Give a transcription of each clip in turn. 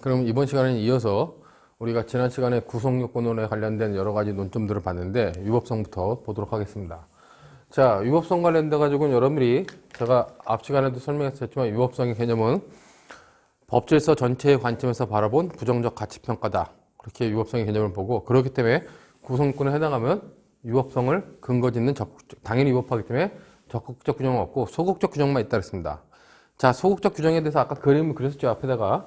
그럼 이번 시간에 이어서 우리가 지난 시간에 구성요건론에 관련된 여러 가지 논점들을 봤는데 위법성부터 보도록 하겠습니다. 자, 위법성 관련돼 가지고는 여러분들이 제가 앞 시간에도 설명했었지만 위법성의 개념은 법질서 전체의 관점에서 바라본 부정적 가치평가다. 그렇게 위법성의 개념을 보고, 그렇기 때문에 구성요건에 해당하면 위법성을 근거 짓는 당연히 위법하기 때문에 적극적 규정은 없고 소극적 규정만 있다 그랬습니다. 자, 소극적 규정에 대해서 아까 그림을 그렸었죠. 앞에다가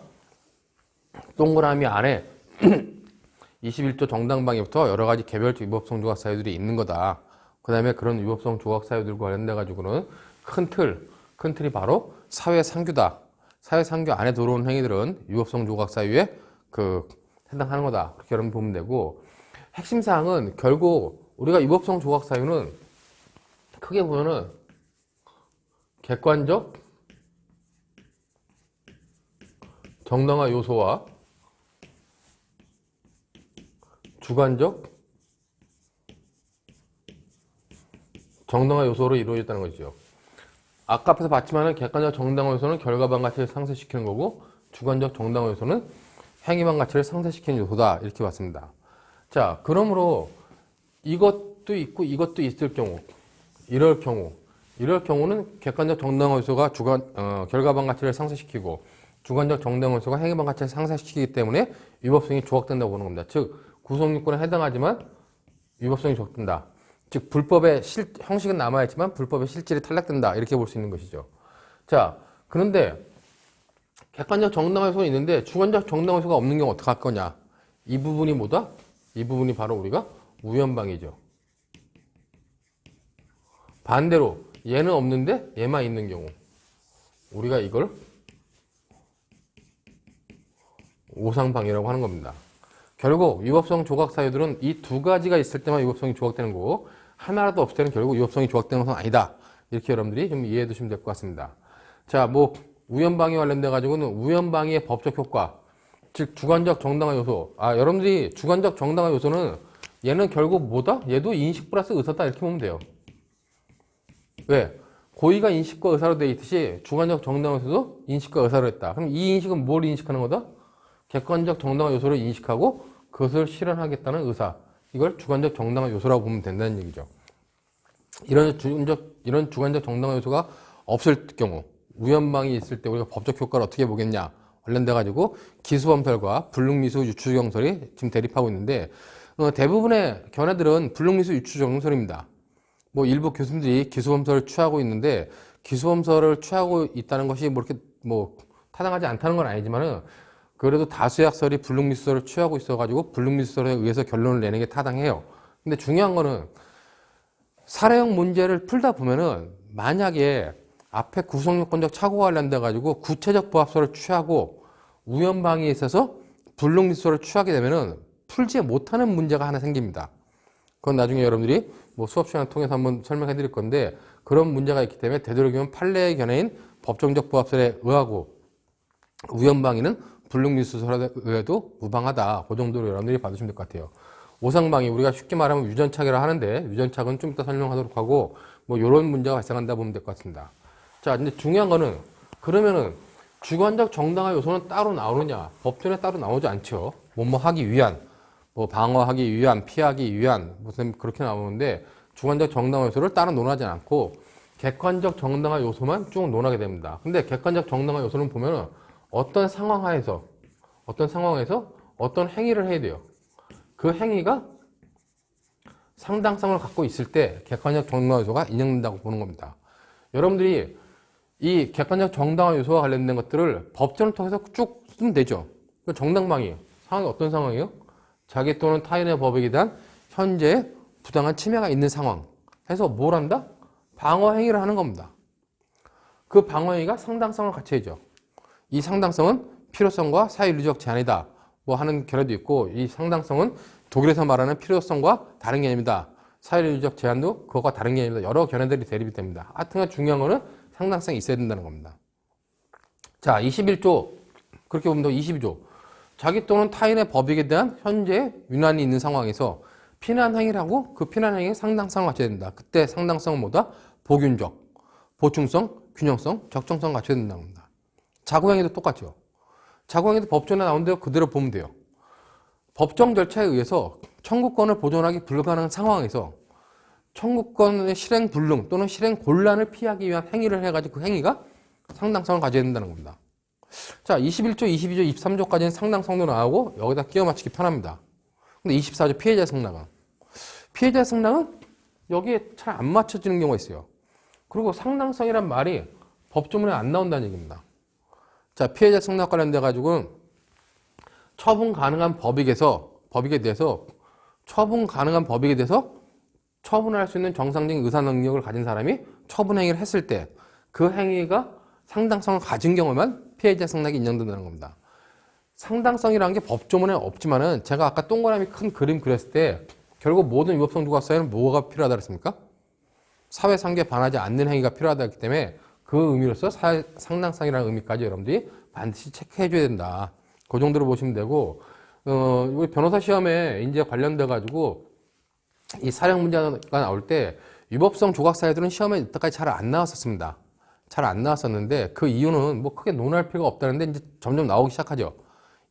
동그라미 안에 21조 정당방위부터 여러 가지 개별적 위법성 조각 사유들이 있는 거다. 그 다음에 그런 위법성 조각 사유들과 관련돼 가지고는 큰 틀이 바로 사회상규다. 사회상규 안에 들어오는 행위들은 위법성 조각 사유에 해당하는 거다. 그렇게 여러분 보면 되고, 핵심 사항은 결국 우리가 위법성 조각 사유는 크게 보면은 객관적 정당화 요소와 주관적 정당화 요소로 이루어졌다는 것이죠. 아까 앞에서 봤지만은 객관적 정당화 요소는 결과반 가치를 상쇄시키는 거고, 주관적 정당화 요소는 행위반 가치를 상쇄시키는 요소다. 이렇게 봤습니다. 자, 그러므로 이것도 있고 이것도 있을 경우, 이럴 경우는 객관적 정당화 요소가 결과반 가치를 상쇄시키고 주관적 정당화 요소가 행위반 가치를 상쇄시키기 때문에 위법성이 조각된다고 보는 겁니다. 즉, 구성요건에 해당하지만 위법성이 조각된다. 즉, 불법의 형식은 남아있지만 불법의 실질이 탈락된다. 이렇게 볼 수 있는 것이죠. 자, 그런데 객관적 정당화 요소가 있는데 주관적 정당화 요소가 없는 경우 어떻게 할 거냐? 이 부분이 뭐다? 이 부분이 바로 우리가 우연방이죠. 반대로 얘는 없는데 얘만 있는 경우 우리가 이걸 오상방이라고 하는 겁니다. 결국 위법성 조각 사유들은 이 두 가지가 있을 때만 위법성이 조각되는 거고, 하나라도 없을 때는 결국 위법성이 조각되는 것은 아니다. 이렇게 여러분들이 좀 이해해 두시면 될 것 같습니다. 자, 우연방위 관련돼 가지고는 우연방위의 법적 효과, 즉 주관적 정당화 요소. 여러분들이 주관적 정당화 요소는 얘는 결국 뭐다? 얘도 인식 플러스 의사다. 이렇게 보면 돼요. 왜? 고의가 인식과 의사로 되어 있듯이 주관적 정당화 요소도 인식과 의사로 했다. 그럼 이 인식은 뭘 인식하는 거다? 객관적 정당화 요소를 인식하고 그것을 실현하겠다는 의사. 이걸 주관적 정당화 요소라고 보면 된다는 얘기죠. 이런 주관적 정당화 요소가 없을 경우, 우연방이 있을 때 우리가 법적 효과를 어떻게 보겠냐 관련돼 가지고 기수범설과 불능미수 유추정설이 지금 대립하고 있는데, 대부분의 견해들은 불능미수 유추정설입니다. 일부 교수님들이 기수범설을 취하고 있는데, 기수범설을 취하고 있다는 것이 이렇게 타당하지 않다는 건 아니지만은, 그래도 다수의 학설이 불능미수설을 취하고 있어가지고 불능미수설에 의해서 결론을 내는 게 타당해요. 근데 중요한 거는 사례형 문제를 풀다 보면은 만약에 앞에 구성요건적 착오와 관련돼 가지고 구체적 부합설을 취하고 우연방위에 있어서 불능미수설을 취하게 되면은 풀지 못하는 문제가 하나 생깁니다. 그건 나중에 여러분들이 수업 시간을 통해서 한번 설명해 드릴 건데, 그런 문제가 있기 때문에 되도록이면 판례의 견해인 법정적 부합설에 의하고 우연방위는 불능미수설에 의해도 무방하다. 그 정도로 여러분들이 봐주시면 될 것 같아요. 오상방위, 우리가 쉽게 말하면 유전착이라 하는데, 유전착은 좀 이따 설명하도록 하고, 이런 문제가 발생한다 보면 될 것 같습니다. 자, 근데 중요한 거는, 그러면은 주관적 정당화 요소는 따로 나오느냐? 법전에 따로 나오지 않죠. 하기 위한, 방어하기 위한, 피하기 위한, 무슨 그렇게 나오는데, 주관적 정당화 요소를 따로 논하지 않고 객관적 정당화 요소만 쭉 논하게 됩니다. 근데 객관적 정당화 요소는 보면은 어떤 상황에서 어떤 행위를 해야 돼요. 그 행위가 상당성을 갖고 있을 때 객관적 정당화 요소가 인정된다고 보는 겁니다. 여러분들이 이 객관적 정당화 요소와 관련된 것들을 법전을 통해서 쭉 쓰면 되죠. 정당방위 상황이 어떤 상황이에요? 자기 또는 타인의 법익에 대한 현재 부당한 침해가 있는 상황 해서 뭘 한다? 방어 행위를 하는 겁니다. 그 방어 행위가 상당성을 갖춰야죠. 이 상당성은 필요성과 사유윤리적 제한이다. 하는 견해도 있고, 이 상당성은 독일에서 말하는 필요성과 다른 개념이다. 사유윤리적 제한도 그것과 다른 개념이다. 여러 견해들이 대립이 됩니다. 하여튼 중요한 거는 상당성이 있어야 된다는 겁니다. 자, 21조. 그렇게 보면 22조. 자기 또는 타인의 법익에 대한 현재 유난이 있는 상황에서 피난 행위를 하고 그 피난 행위의 상당성을 갖춰야 된다. 그때 상당성은 뭐다? 보균적, 보충성, 균형성, 적정성 갖춰야 된다는 겁니다. 자고행위도 똑같죠. 자국행위도 법조문에 나온 대로 그대로 보면 돼요. 법정 절차에 의해서 청구권을 보존하기 불가능한 상황에서 청구권의 실행 불능 또는 실행 곤란을 피하기 위한 행위를 해가지고 그 행위가 상당성을 가져야 된다는 겁니다. 자, 21조, 22조, 23조까지는 상당성도 나오고 여기다 끼워 맞추기 편합니다. 근데 24조 피해자의 승낙은 피해자의 승낙은 여기에 잘 안 맞춰지는 경우가 있어요. 그리고 상당성이란 말이 법조문에 안 나온다는 얘기입니다. 자, 피해자 승낙 관련돼 가지고 처분 가능한 법익에 대해서 처분할 수 있는 정상적인 의사 능력을 가진 사람이 처분 행위를 했을 때 그 행위가 상당성을 가진 경우만 피해자 승낙이 인정된다는 겁니다. 상당성이라는 게 법조문에 없지만은 제가 아까 동그라미 큰 그림 그렸을 때 결국 모든 위법성 조각사유는 뭐가 필요하다 그랬습니까? 사회상규에 반하지 않는 행위가 필요하다 했기 때문에 그 의미로서 상당성이라는 의미까지 여러분들이 반드시 체크해 줘야 된다. 그 정도로 보시면 되고, 우리 변호사 시험에 이제 관련돼 가지고 이 사령 문제가 나올 때 위법성 조각사유들은 시험에 이때까지 잘 안 나왔었습니다. 잘 안 나왔었는데 그 이유는 뭐 크게 논할 필요가 없다는데 이제 점점 나오기 시작하죠.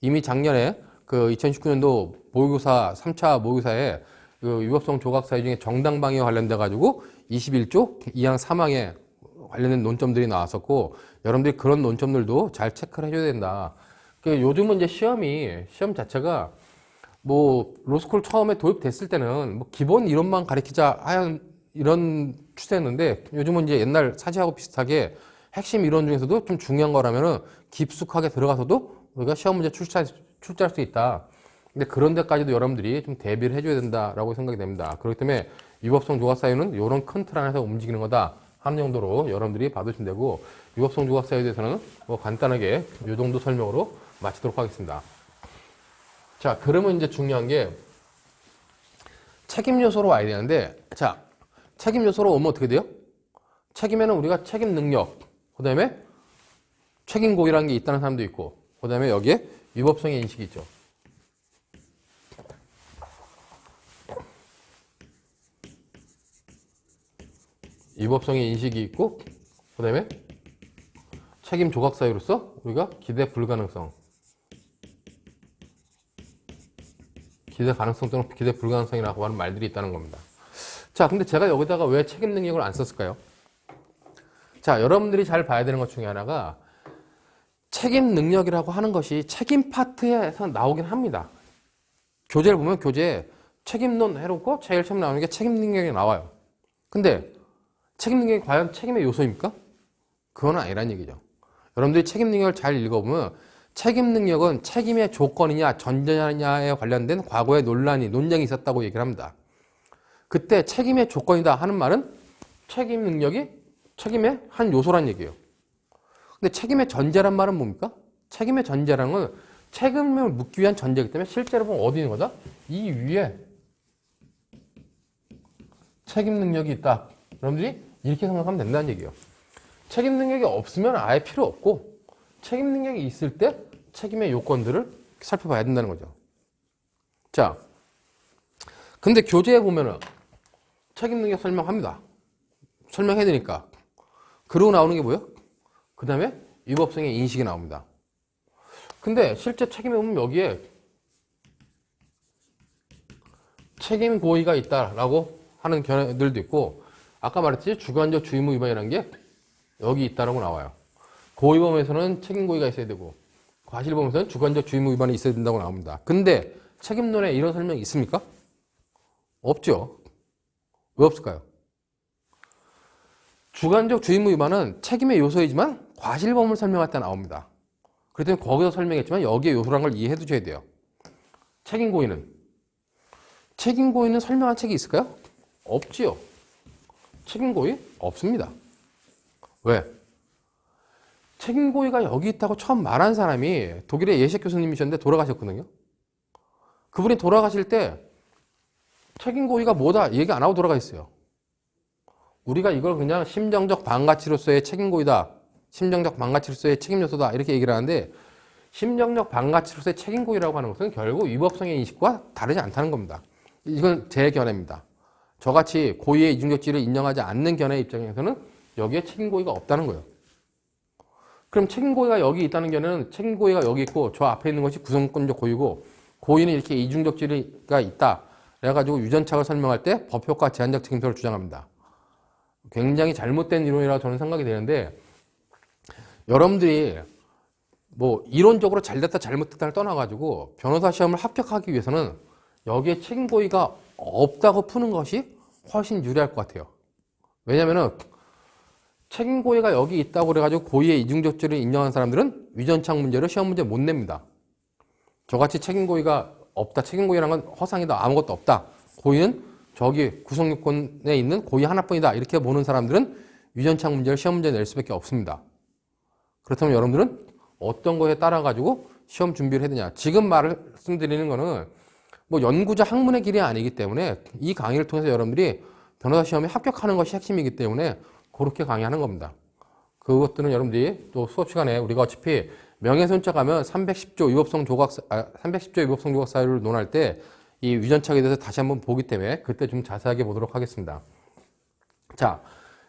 이미 작년에 그 2019년도 모의고사 3차 모의고사에 그 위법성 조각사유 중에 정당방위와 관련돼 가지고 21조 2항 3항에 관련된 논점들이 나왔었고 여러분들이 그런 논점들도 잘 체크를 해줘야 된다. 요즘은 이제 시험 자체가 뭐 로스쿨 처음에 도입됐을 때는 뭐 기본 이론만 가르치자 하는 이런 추세였는데 요즘은 이제 옛날 사시하고 비슷하게 핵심 이론 중에서도 좀 중요한 거라면은 깊숙하게 들어가서도 우리가 시험 문제 출제할 수 있다. 근데 그런 데까지도 여러분들이 좀 대비를 해줘야 된다라고 생각이 됩니다. 그렇기 때문에 위법성 조각사유는 이런 큰 틀 안에서 움직이는 거다 하는 정도로 여러분들이 봐두시면 되고 위법성 조각사유에 대해서는 뭐 간단하게 이 정도 설명으로 마치도록 하겠습니다. 자, 그러면 이제 중요한 게 책임 요소로 와야 되는데, 자, 책임 요소로 오면 어떻게 돼요? 책임에는 우리가 책임 능력, 그 다음에 책임 고의라는 게 있다는 사람도 있고, 그 다음에 여기에 위법성의 인식이 있죠. 위법성의 인식이 있고, 그 다음에 책임 조각 사유로서 우리가 기대 불가능성, 기대 가능성 또는 기대 불가능성이라고 하는 말들이 있다는 겁니다. 자, 근데 제가 여기다가 왜 책임 능력을 안 썼을까요? 자, 여러분들이 잘 봐야 되는 것 중에 하나가 책임 능력이라고 하는 것이 책임 파트에서 나오긴 합니다. 교재를 보면 교재에 책임론 해놓고 제일 처음 나오는 게 책임 능력이 나와요. 근데 책임 능력이 과연 책임의 요소입니까? 그건 아니란 얘기죠. 여러분들이 책임 능력을 잘 읽어보면 책임 능력은 책임의 조건이냐 전제냐에 관련된 과거의 논쟁이 있었다고 얘기를 합니다. 그때 책임의 조건이다 하는 말은 책임 능력이 책임의 한 요소란 얘기예요. 근데 책임의 전제란 말은 뭡니까? 책임의 전제라는 건 책임을 묻기 위한 전제이기 때문에 실제로 보면 어디 있는 거다? 이 위에 책임 능력이 있다. 여러분들이 이렇게 생각하면 된다는 얘기예요. 책임 능력이 없으면 아예 필요 없고 책임 능력이 있을 때 책임의 요건들을 살펴봐야 된다는 거죠. 자, 근데 교재에 보면은 책임 능력 설명합니다. 설명해야 되니까. 그러고 나오는 게 뭐예요? 그 다음에 위법성의 인식이 나옵니다. 근데 실제 책임에 보면 여기에 책임 고의가 있다라고 하는 견해들도 있고 아까 말했듯이 주관적 주의무 위반이라는 게 여기 있다라고 나와요. 고의범에서는 책임 고의가 있어야 되고 과실범에서는 주관적 주의무 위반이 있어야 된다고 나옵니다. 근데 책임론에 이런 설명이 있습니까? 없죠. 왜 없을까요? 주관적 주의무 위반은 책임의 요소이지만 과실범을 설명할 때 나옵니다. 그렇기 때문에 거기서 설명했지만 여기에 요소라는 걸 이해해 두셔야 돼요. 책임 고의는 설명한 책이 있을까요? 없지요. 책임 고의? 없습니다. 왜? 책임 고의가 여기 있다고 처음 말한 사람이 독일의 예식 교수님이셨는데 돌아가셨거든요. 그분이 돌아가실 때 책임 고의가 뭐다 얘기 안 하고 돌아가셨어요. 우리가 이걸 그냥 심정적 반가치로서의 책임 고의다. 심정적 반가치로서의 책임 요소다. 이렇게 얘기를 하는데 심정적 반가치로서의 책임 고의라고 하는 것은 결국 위법성의 인식과 다르지 않다는 겁니다. 이건 제 견해입니다. 저같이 고의의 이중적지를 인정하지 않는 견해 입장에서는 여기에 책임 고의가 없다는 거예요. 그럼 책임고의가 여기 있다는 게는 책임고의가 여기 있고 저 앞에 있는 것이 구성권적 고의고 고의는 이렇게 이중적 지위가 있다. 그래가지고 유전착을 설명할 때 법효과 제한적 책임성을 주장합니다. 굉장히 잘못된 이론이라고 저는 생각이 되는데 여러분들이 뭐 이론적으로 잘됐다 잘못됐다를 떠나가지고 변호사 시험을 합격하기 위해서는 여기에 책임고의가 없다고 푸는 것이 훨씬 유리할 것 같아요. 왜냐면은 책임고의가 여기 있다고 그래가지고 고의의 이중적지를 인정한 사람들은 위전착 문제를 시험 문제 못 냅니다. 저같이 책임고의가 없다. 책임고의라는 건 허상이다. 아무것도 없다. 고의는 저기 구성요건에 있는 고의 하나뿐이다. 이렇게 보는 사람들은 위전착 문제를 시험 문제 낼 수밖에 없습니다. 그렇다면 여러분들은 어떤 거에 따라 가지고 시험 준비를 해야 되냐. 지금 말씀드리는 거는 뭐 연구자 학문의 길이 아니기 때문에 이 강의를 통해서 여러분들이 변호사 시험에 합격하는 것이 핵심이기 때문에 그렇게 강의하는 겁니다. 그것들은 여러분들이 또 수업 시간에 우리가 어차피 명예훼손죄 가면 310조 위법성 조각 사유를 논할 때 이 위전착에 대해서 다시 한번 보기 때문에 그때 좀 자세하게 보도록 하겠습니다. 자,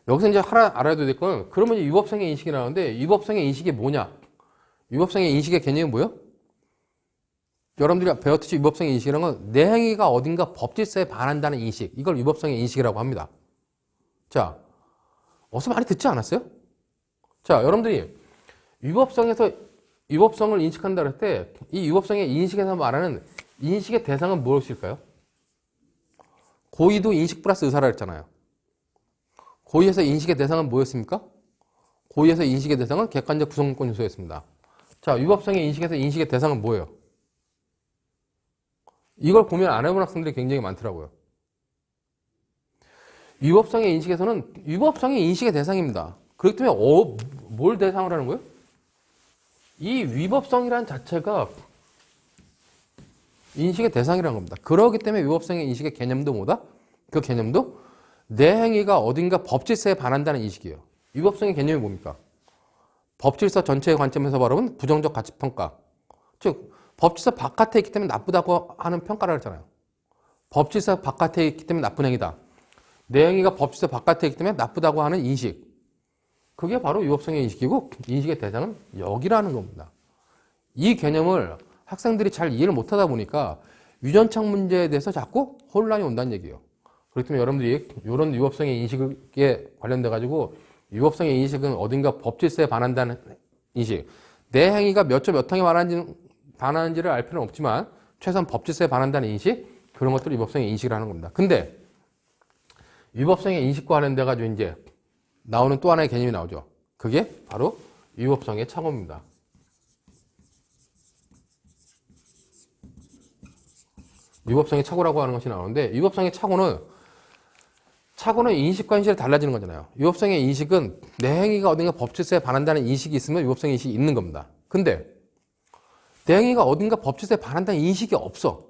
여기서 이제 알아야 될 건 그러면 이제 위법성의 인식이 나오는데 위법성의 인식이 뭐냐? 위법성의 인식의 개념이 뭐예요? 여러분들이 배웠듯이 위법성의 인식이라는 건 내 행위가 어딘가 법질서에 반한다는 인식. 이걸 위법성의 인식이라고 합니다. 자, 어서 많이 듣지 않았어요? 자, 여러분들이 위법성을 인식한다 할 때 이 위법성의 인식에서 말하는 인식의 대상은 무엇일까요? 고의도 인식 플러스 의사라 했잖아요. 고의에서 인식의 대상은 뭐였습니까? 고의에서 인식의 대상은 객관적 구성권 요소였습니다. 자, 위법성의 인식에서 인식의 대상은 뭐예요? 이걸 고민 안 해본 학생들이 굉장히 많더라고요. 위법성의 인식에서는 위법성이 인식의 대상입니다. 그렇기 때문에 뭘 대상으로 하는 거예요? 이 위법성이라는 자체가 인식의 대상이라는 겁니다. 그렇기 때문에 위법성의 인식의 개념도 뭐다? 그 개념도 내 행위가 어딘가 법질서에 반한다는 인식이에요. 위법성의 개념이 뭡니까? 법질서 전체의 관점에서 바라보면 부정적 가치평가. 즉 법질서 바깥에 있기 때문에 나쁘다고 하는 평가를 하잖아요. 법질서 바깥에 있기 때문에 나쁜 행위다. 내 행위가 법질서 바깥에 있기 때문에 나쁘다고 하는 인식. 그게 바로 위법성의 인식이고 인식의 대상은 여기라는 겁니다. 이 개념을 학생들이 잘 이해를 못하다 보니까 유전착 문제에 대해서 자꾸 혼란이 온다는 얘기예요. 그렇기 때문에 여러분들이 이런 위법성의 인식에 관련돼 가지고 위법성의 인식은 어딘가 법질서에 반한다는 인식. 내 행위가 몇 조 몇 항에 반하는지를 알 필요는 없지만 최소한 법질서에 반한다는 인식, 그런 것들을 위법성의 인식을 하는 겁니다. 근데 위법성의 인식과 관련돼 가지고 이제 나오는 또 하나의 개념이 나오죠. 그게 바로 위법성의 착오입니다. 위법성의 착오라고 하는 것이 나오는데 위법성의 착오는 인식과 현실이 달라지는 거잖아요. 위법성의 인식은 내 행위가 어딘가 법질서에 반한다는 인식이 있으면 위법성의 인식이 있는 겁니다. 근데 내 행위가 어딘가 법질서에 반한다는 인식이 없어.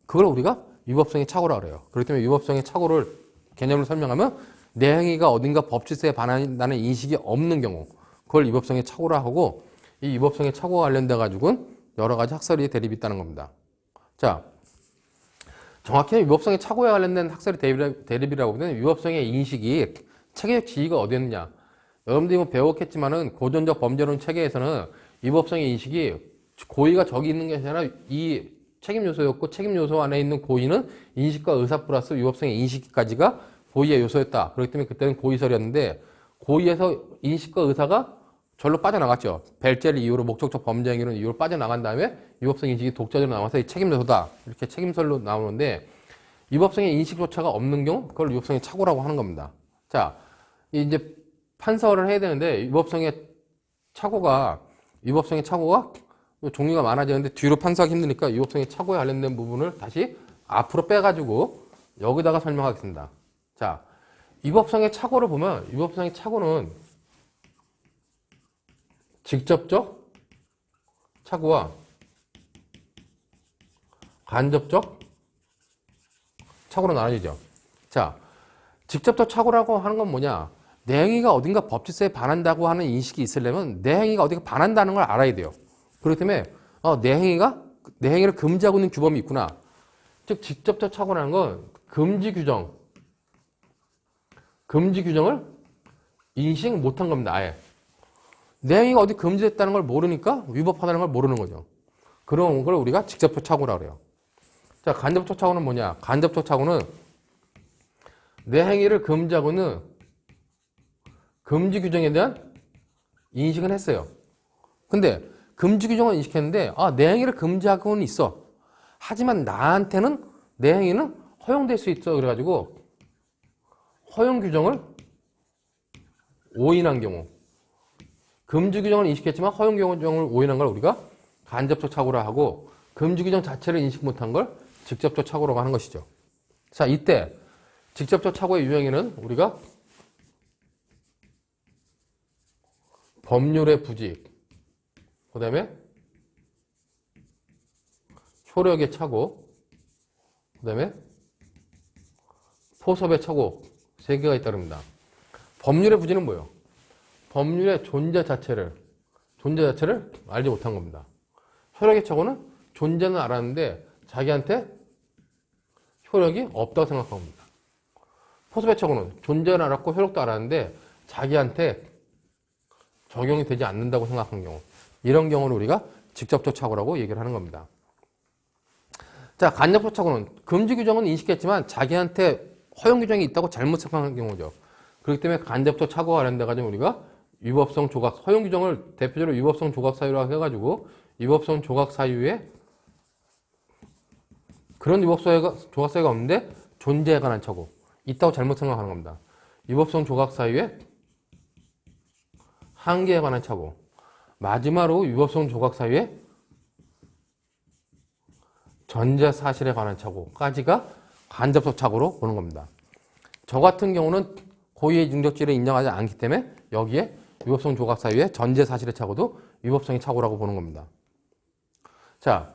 그걸 우리가 위법성의 착오라고 그래요. 그렇기 때문에 위법성의 착오를 개념을 설명하면 내 행위가 어딘가 법질서에 반한다는 인식이 없는 경우 그걸 위법성의 착오라고 하고 이 위법성의 착오와 관련돼 가지고는 여러 가지 학설이 대립이 있다는 겁니다. 자, 정확히는 위법성의 착오에 관련된 학설이 대립이라고 보면 위법성의 인식이 체계적 지위가 어디 있느냐. 여러분들이 뭐 배웠겠지만은 고전적 범죄론 체계에서는 위법성의 인식이 고의가 저기 있는 게 아니라 이 책임 요소였고 책임 요소 안에 있는 고의는 인식과 의사 플러스 위법성의 인식까지가 고의의 요소였다. 그렇기 때문에 그때는 고의설이었는데 고의에서 인식과 의사가 절로 빠져나갔죠. 벨제를 이유로 목적적 범죄 행위를 이유로 빠져나간 다음에 위법성 인식이 독자적으로 나와서 이 책임 요소다. 이렇게 책임설로 나오는데 위법성의 인식조차가 없는 경우 그걸 위법성의 착오라고 하는 겁니다. 자, 이제 판서를 해야 되는데 위법성의 착오가 종류가 많아지는데 뒤로 판서하기 힘드니까 위법성의 착오에 관련된 부분을 다시 앞으로 빼가지고 여기다가 설명하겠습니다. 자, 위법성의 착오를 보면 위법성의 착오는 직접적 착오와 간접적 착오로 나눠지죠. 자, 직접적 착오라고 하는 건 뭐냐? 내 행위가 어딘가 법질서에 반한다고 하는 인식이 있으려면 내 행위가 어딘가 반한다는 걸 알아야 돼요. 그렇기 때문에 내 행위를 금지하고 있는 규범이 있구나. 즉 직접적 착오라는 건 금지 규정을 인식 못한 겁니다. 아예. 내 행위가 어디 금지됐다는 걸 모르니까 위법하다는 걸 모르는 거죠. 그런 걸 우리가 직접적 착오라고 그래요. 자, 간접적 착오는 뭐냐? 간접적 착오는 내 행위를 금지하고는 금지 규정에 대한 인식은 했어요. 근데 금지 규정은 인식했는데 내 행위를 금지하고는 있어. 하지만 나한테는 내 행위는 허용될 수 있어. 그래가지고 허용 규정을 오인한 경우, 금지 규정을 인식했지만 허용 규정을 오인한 걸 우리가 간접적 착오라 하고, 금지 규정 자체를 인식 못한 걸 직접적 착오라고 하는 것이죠. 자, 이때 직접적 착오의 유형에는 우리가 법률의 부직, 그 다음에 효력의 착오, 그 다음에 포섭의 착오, 세 개가 있다고 합니다. 법률의 부지는 뭐예요? 법률의 존재 자체를 알지 못한 겁니다. 효력의 착오는 존재는 알았는데 자기한테 효력이 없다고 생각한 겁니다. 포섭의 착오는 존재는 알았고 효력도 알았는데 자기한테 적용이 되지 않는다고 생각한 경우, 이런 경우를 우리가 직접적 착오라고 얘기를 하는 겁니다. 자, 간접적 착오는 금지 규정은 인식했지만 자기한테 허용 규정이 있다고 잘못 생각한 경우죠. 그렇기 때문에 간접적 착오가 관련돼가지고 우리가 위법성 조각, 허용 규정을 대표적으로 위법성 조각 사유라고 해가지고 위법성 조각 사유에 그런 위법성 조각 사유가 없는데 존재에 관한 착오, 있다고 잘못 생각하는 겁니다. 위법성 조각 사유에 한계에 관한 착오, 마지막으로 위법성 조각 사유에 전제 사실에 관한 착오까지가 간접적 착오로 보는 겁니다. 저 같은 경우는 고의의 중적지를 인정하지 않기 때문에 여기에 위법성 조각 사유에 전제 사실의 착오도 위법성의 착오라고 보는 겁니다. 자,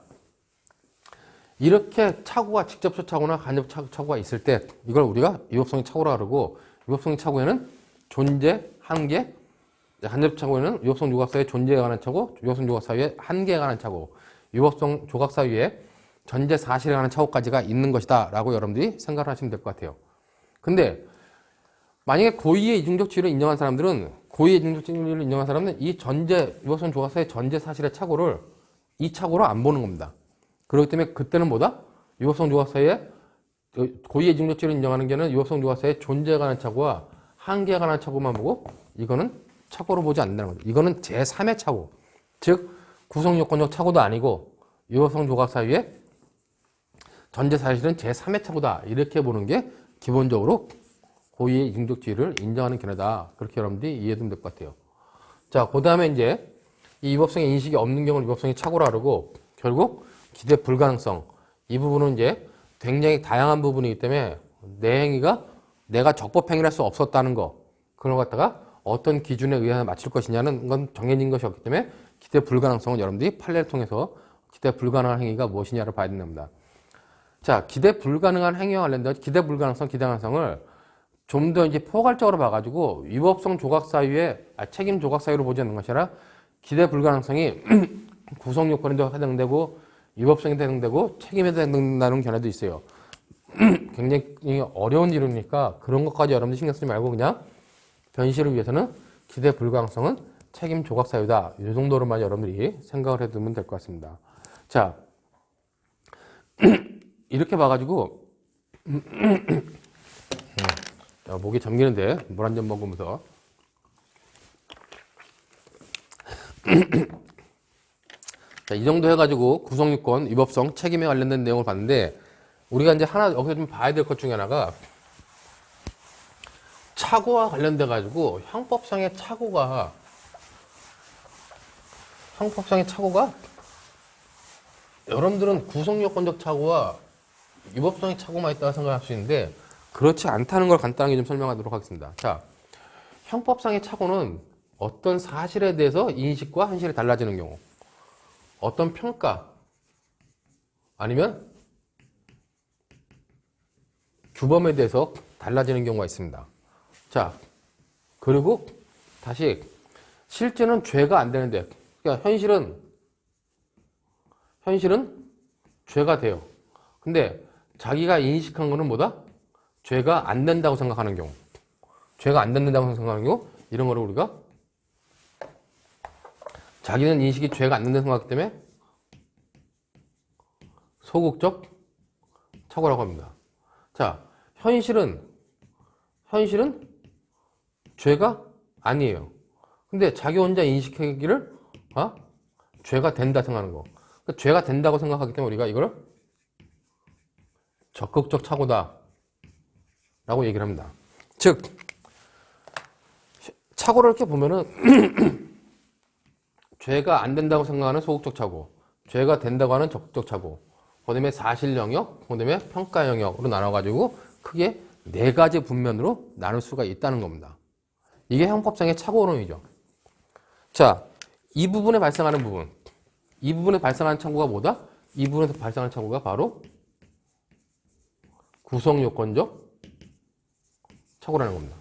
이렇게 착오가 직접적 착오나 간접적 착오가 있을 때 이걸 우리가 위법성의 착오라고 그러고, 위법성의 착오에는 존재, 한계, 간접적 착오에는 위법성 조각 사유의 존재에 관한 착오, 위법성 조각 사유의 한계에 관한 착오, 위법성 조각 사유의 전제 사실에 관한 착오까지가 있는 것이다 라고 여러분들이 생각을 하시면 될 것 같아요. 근데 만약에 고의의 이중적 지위를 인정한 사람들은, 고의의 이중적 지위를 인정한 사람은 이 전제, 위법성 조각 사유의 전제 사실의 착오를 이 착오로 안 보는 겁니다. 그렇기 때문에 그때는 뭐다? 위법성 조각 사유의 고의의 이중적 지위를 인정하는 게는 위법성 조각 사유의 존재에 관한 착오와 한계에 관한 착오만 보고, 이거는 착오로 보지 않는다는 거죠. 이거는 제3의 착오, 즉 구성요건적 착오도 아니고 위법성 조각 사유의 전제 사실은 제3의 착오다, 이렇게 보는 게 기본적으로 고의의 이중적지위를 인정하는 견해다. 그렇게 여러분들이 이해하면 될 것 같아요. 자, 그 다음에 이제 이 위법성의 인식이 없는 경우는 위법성의 착오라 그러고, 결국 기대 불가능성, 이 부분은 이제 굉장히 다양한 부분이기 때문에 내 행위가 내가 적법행위를 할 수 없었다는 거, 그걸 갖다가 어떤 기준에 의해 맞출 것이냐는 건 정해진 것이 없기 때문에 기대 불가능성은 여러분들이 판례를 통해서 기대 불가능한 행위가 무엇이냐를 봐야 된답니다. 자, 기대 불가능한 행위와 관련된 기대 불가능성, 기대 가능성을 좀 더 이제 포괄적으로 봐가지고 위법성 조각 사유에 책임 조각 사유로 보지 않는 것이 아니라 기대 불가능성이 구성 요건에도 해당되고 위법성에도 해당되고 책임에도 해당된다는 견해도 있어요. 굉장히 어려운 이론이니까 그런 것까지 여러분들 신경 쓰지 말고 그냥 변시를 위해서는 기대 불가능성은 책임 조각 사유다, 이 정도로만 여러분들이 생각을 해두면 될 것 같습니다. 자, 이렇게 봐가지고 목이 잠기는데 물 한 잔 먹으면서 자, 이 정도 해가지고 구성요건, 위법성, 책임에 관련된 내용을 봤는데, 우리가 이제 하나 여기서 좀 봐야 될 것 중에 하나가 착오와 관련돼 가지고 형법상의 착오가 여러분들은 구성요건적 착오와 위법성의 착오만 있다고 생각할 수 있는데 그렇지 않다는 걸 간단하게 좀 설명하도록 하겠습니다. 자, 형법상의 착오는 어떤 사실에 대해서 인식과 현실이 달라지는 경우, 어떤 평가 아니면 규범에 대해서 달라지는 경우가 있습니다. 자, 그리고 다시 실제는 죄가 안 되는데, 그러니까 현실은 죄가 돼요. 근데 자기가 인식한 거는 뭐다? 죄가 안 된다고 생각하는 경우, 죄가 안 된다고 생각하는 경우, 이런 거를 우리가 자기는 인식이 죄가 안 된다고 생각하기 때문에 소극적 착오라고 합니다. 자, 현실은 죄가 아니에요. 근데 자기 혼자 인식하기를 죄가 된다 생각하는 거. 그러니까 죄가 된다고 생각하기 때문에 우리가 이걸 적극적 착오다 라고 얘기를 합니다. 즉 착오를 이렇게 보면은 죄가 안 된다고 생각하는 소극적 착오, 죄가 된다고 하는 적극적 착오, 그 다음에 사실 영역, 그 다음에 평가 영역으로 나눠가지고 크게 4가지 분면으로 나눌 수가 있다는 겁니다. 이게 형법상의 착오론이죠. 자, 이 부분에 발생하는 부분, 이 부분에 발생하는 착오가 뭐다? 이 부분에서 발생하는 착오가 바로 구성요건적 착오라는 겁니다.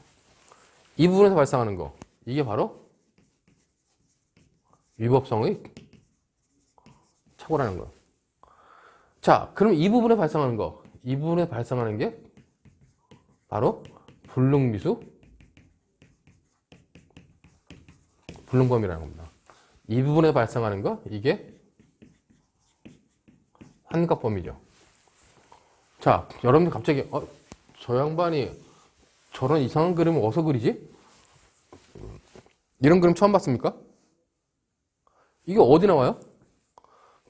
이 부분에서 발생하는 거, 이게 바로 위법성의 착오라는 거예요. 자, 그럼 이 부분에 발생하는 거, 이 부분에 발생하는 게 바로 불능미수, 불능범이라는 겁니다. 이 부분에 발생하는 거, 이게 환갑범이죠. 자, 여러분들 갑자기 저 양반이 저런 이상한 그림을 어디서 그리지? 이런 그림 처음 봤습니까? 이게 어디 나와요?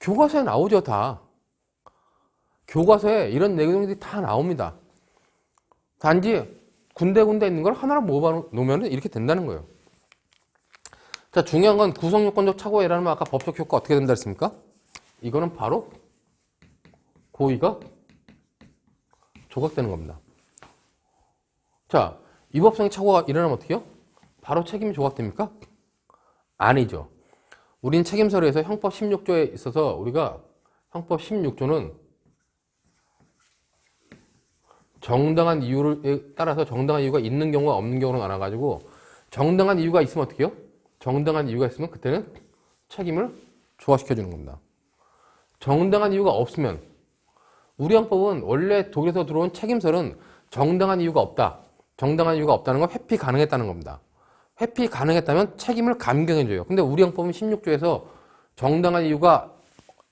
교과서에 나오죠, 다. 교과서에 이런 내용들이 다 나옵니다. 단지 군데군데 있는 걸 하나로 모아 놓으면 이렇게 된다는 거예요. 자, 중요한 건 구성요건적 착오에 아까 법적 효과 어떻게 된다 했습니까? 이거는 바로 고의가 조각되는 겁니다. 자, 위법성의 착오가 일어나면 어떻게 해요? 바로 책임이 조각됩니까? 아니죠. 우린 책임서류에서 형법 16조에 있어서 우리가 형법 16조는 정당한 이유에 따라서 정당한 이유가 있는 경우와 없는 경우로 나눠가지고 정당한 이유가 있으면 어떻게 해요? 정당한 이유가 있으면 그때는 책임을 조화시켜주는 겁니다. 정당한 이유가 없으면 우리 형법은 원래 독일에서 들어온 책임설은 정당한 이유가 없다. 정당한 이유가 없다는 건 회피 가능했다는 겁니다. 회피 가능했다면 책임을 감경해줘요. 근데 우리 형법은 16조에서 정당한 이유가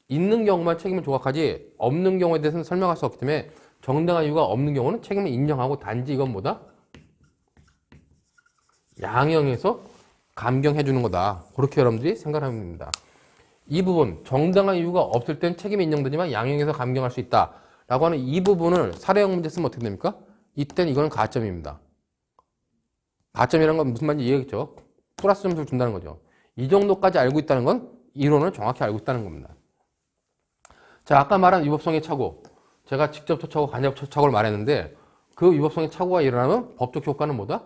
있는 경우만 책임을 조각하지 없는 경우에 대해서는 설명할 수 없기 때문에 정당한 이유가 없는 경우는 책임을 인정하고 단지 이건 뭐다? 양형에서 감경해 주는 거다. 그렇게 여러분들이 생각하면 됩니다. 이 부분, 정당한 이유가 없을 땐 책임이 인정되지만 양형에서 감경할 수 있다. 라고 하는 이 부분을 사례형 문제 쓰면 어떻게 됩니까? 이땐 이거는 가점입니다. 가점이라는 건 무슨 말인지 이해했죠? 플러스 점수를 준다는 거죠. 이 정도까지 알고 있다는 건 이론을 정확히 알고 있다는 겁니다. 자, 아까 말한 위법성의 착오. 제가 직접 처착오, 간접 처착오를 말했는데 그 위법성의 착오가 일어나면 법적 효과는 뭐다?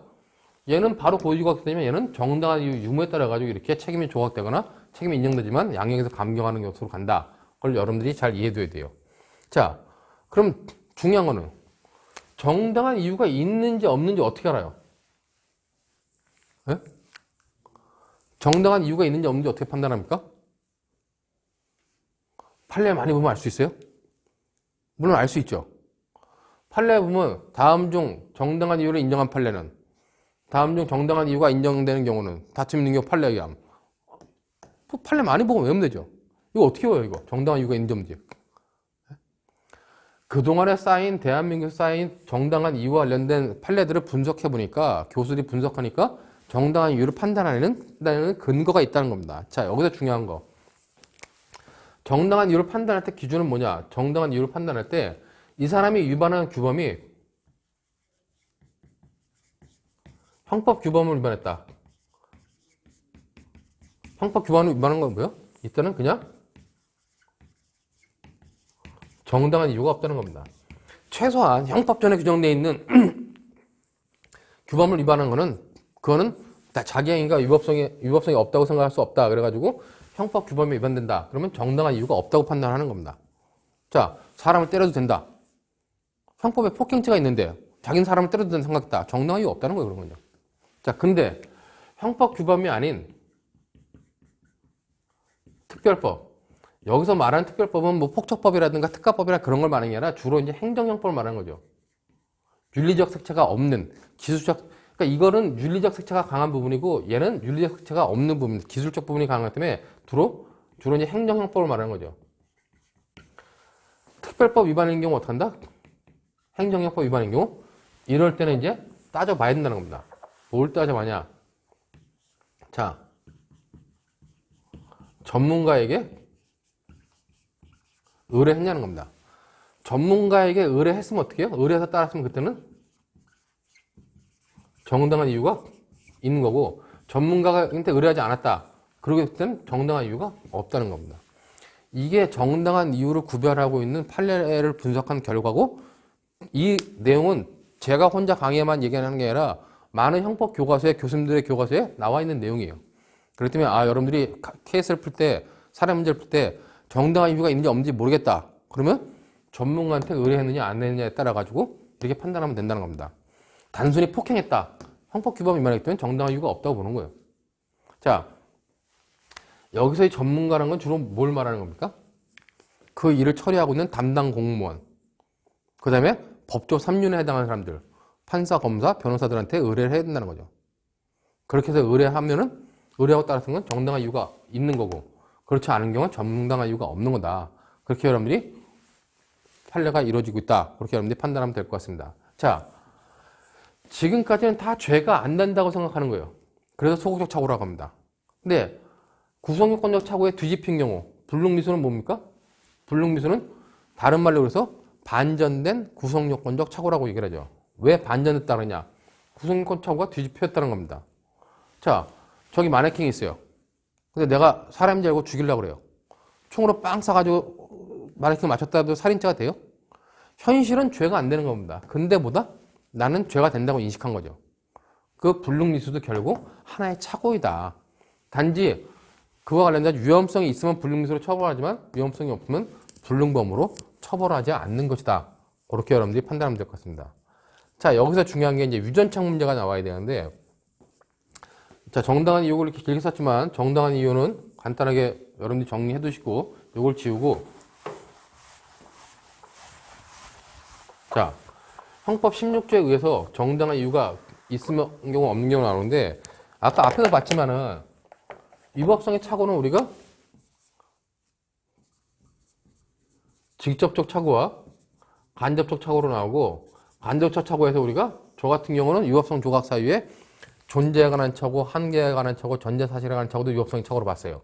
얘는 바로 고의조각 되면 얘는 정당한 이유 유무에 따라 가지고 이렇게 책임이 조각되거나 책임이 인정되지만 양형에서 감경하는 것으로 간다. 그걸 여러분들이 잘 이해해둬야 돼요. 자, 그럼 중요한 거는 정당한 이유가 있는지 없는지 어떻게 알아요? 네? 정당한 이유가 있는지 없는지 어떻게 판단합니까? 판례 많이 보면 알 수 있어요? 물론 알 수 있죠. 판례 보면 다음 중 정당한 이유를 인정한 판례는, 다음 중 정당한 이유가 인정되는 경우는 다툼 있는 경우 판례 의함. 판례 많이 보고 외우면 되죠. 이거 어떻게 외워요, 이거? 정당한 이유가 인정되지. 그동안에 쌓인, 대한민국에 쌓인 정당한 이유와 관련된 판례들을 분석해 보니까, 교수들이 분석하니까 정당한 이유를 판단하는 근거가 있다는 겁니다. 자, 여기서 중요한 거. 정당한 이유를 판단할 때 기준은 뭐냐? 정당한 이유를 판단할 때 이 사람이 위반한 규범이 형법 규범을 위반했다. 형법 규범을 위반한 건 뭐예요? 이때는 그냥 정당한 이유가 없다는 겁니다. 최소한 형법전에 규정되어 있는 규범을 위반한 거는 그거는 자기 행위가 위법성이 없다고 생각할 수 없다. 그래가지고 형법 규범이 위반된다. 그러면 정당한 이유가 없다고 판단하는 겁니다. 자, 사람을 때려도 된다. 형법에 폭행죄가 있는데 자기는 사람을 때려도 된다 생각했다. 정당한 이유가 없다는 거예요, 그런 거죠. 자, 근데 형법 규범이 아닌 특별법. 여기서 말하는 특별법은 뭐 폭처법이라든가 특가법이나 그런 걸 말하는 게 아니라 주로 이제 행정형법을 말하는 거죠. 윤리적 색채가 없는 기술적, 그러니까 그러니까 이거는 윤리적 색채가 강한 부분이고 얘는 윤리적 색채가 없는 부분, 기술적 부분이 강하기 때문에 주로 이제 행정형법을 말하는 거죠. 특별법 위반인 경우 어떻게 한다? 행정형법 위반인 경우 이럴 때는 이제 따져봐야 된다는 겁니다. 뭘 따져봐냐? 자, 전문가에게 의뢰했냐는 겁니다. 전문가에게 의뢰했으면 어떻게 해요? 의뢰해서 따랐으면 그때는 정당한 이유가 있는 거고, 전문가가 의뢰하지 않았다. 그러기 때는 정당한 이유가 없다는 겁니다. 이게 정당한 이유를 구별하고 있는 판례를 분석한 결과고, 이 내용은 제가 혼자 강의에만 얘기하는 게 아니라 많은 형법 교과서에, 교수님들의 교과서에 나와 있는 내용이에요. 그렇기 때문에 여러분들이 케이스를 풀 때, 사례 문제를 풀 때 정당한 이유가 있는지 없는지 모르겠다. 그러면 전문가한테 의뢰했느냐 안 했느냐에 따라 가지고 이렇게 판단하면 된다는 겁니다. 단순히 폭행했다. 형법규범 위반이기 때문에 정당한 이유가 없다고 보는 거예요. 자, 여기서의 전문가라는 건 주로 뭘 말하는 겁니까? 그 일을 처리하고 있는 담당 공무원, 그 다음에 법조 3륜에 해당하는 사람들, 판사, 검사, 변호사들한테 의뢰를 해야 된다는 거죠. 그렇게 해서 의뢰하면은 의뢰하고 따라서는 건 정당한 이유가 있는 거고, 그렇지 않은 경우는 정당한 이유가 없는 거다. 그렇게 여러분들이 판례가 이루어지고 있다. 그렇게 여러분들이 판단하면 될 것 같습니다. 자, 지금까지는 다 죄가 안 된다고 생각하는 거예요. 그래서 소극적 착오라고 합니다. 근데 구성요건적 착오에 뒤집힌 경우, 불능미수는 뭡니까? 불능미수는 다른 말로 그래서 반전된 구성요건적 착오라고 얘기를 하죠. 왜 반전됐다 그러냐? 구성요건 착오가 뒤집혔다는 겁니다. 자, 저기 마네킹이 있어요. 근데 내가 사람인 줄 알고 죽이려고 그래요. 총으로 빵 쏴가지고 마네킹 맞췄다 해도 살인죄가 돼요? 현실은 죄가 안 되는 겁니다. 근데 보다 나는 죄가 된다고 인식한 거죠. 그 불능미수도 결국 하나의 착오이다. 단지 그와 관련된 위험성이 있으면 불능미수로 처벌하지만 위험성이 없으면 불능범으로 처벌하지 않는 것이다. 그렇게 여러분들이 판단하면 될 것 같습니다. 자, 여기서 중요한 게 이제 유전착 문제가 나와야 되는데, 자, 정당한 이유를 이렇게 길게 썼지만 정당한 이유는 간단하게 여러분들이 정리해 두시고 이걸 지우고, 자, 형법 16조에 의해서 정당한 이유가 있으면 경우 없는 경우 나오는데, 아까 앞에서 봤지만은 위법성의 착오는 우리가 직접적 착오와 간접적 착오로 나오고, 간접적 착오에서 우리가 저 같은 경우는 위법성 조각 사유에 존재에 관한 착오, 한계에 관한 착오, 전제 사실에 관한 착오도 위법성의 착오로 봤어요.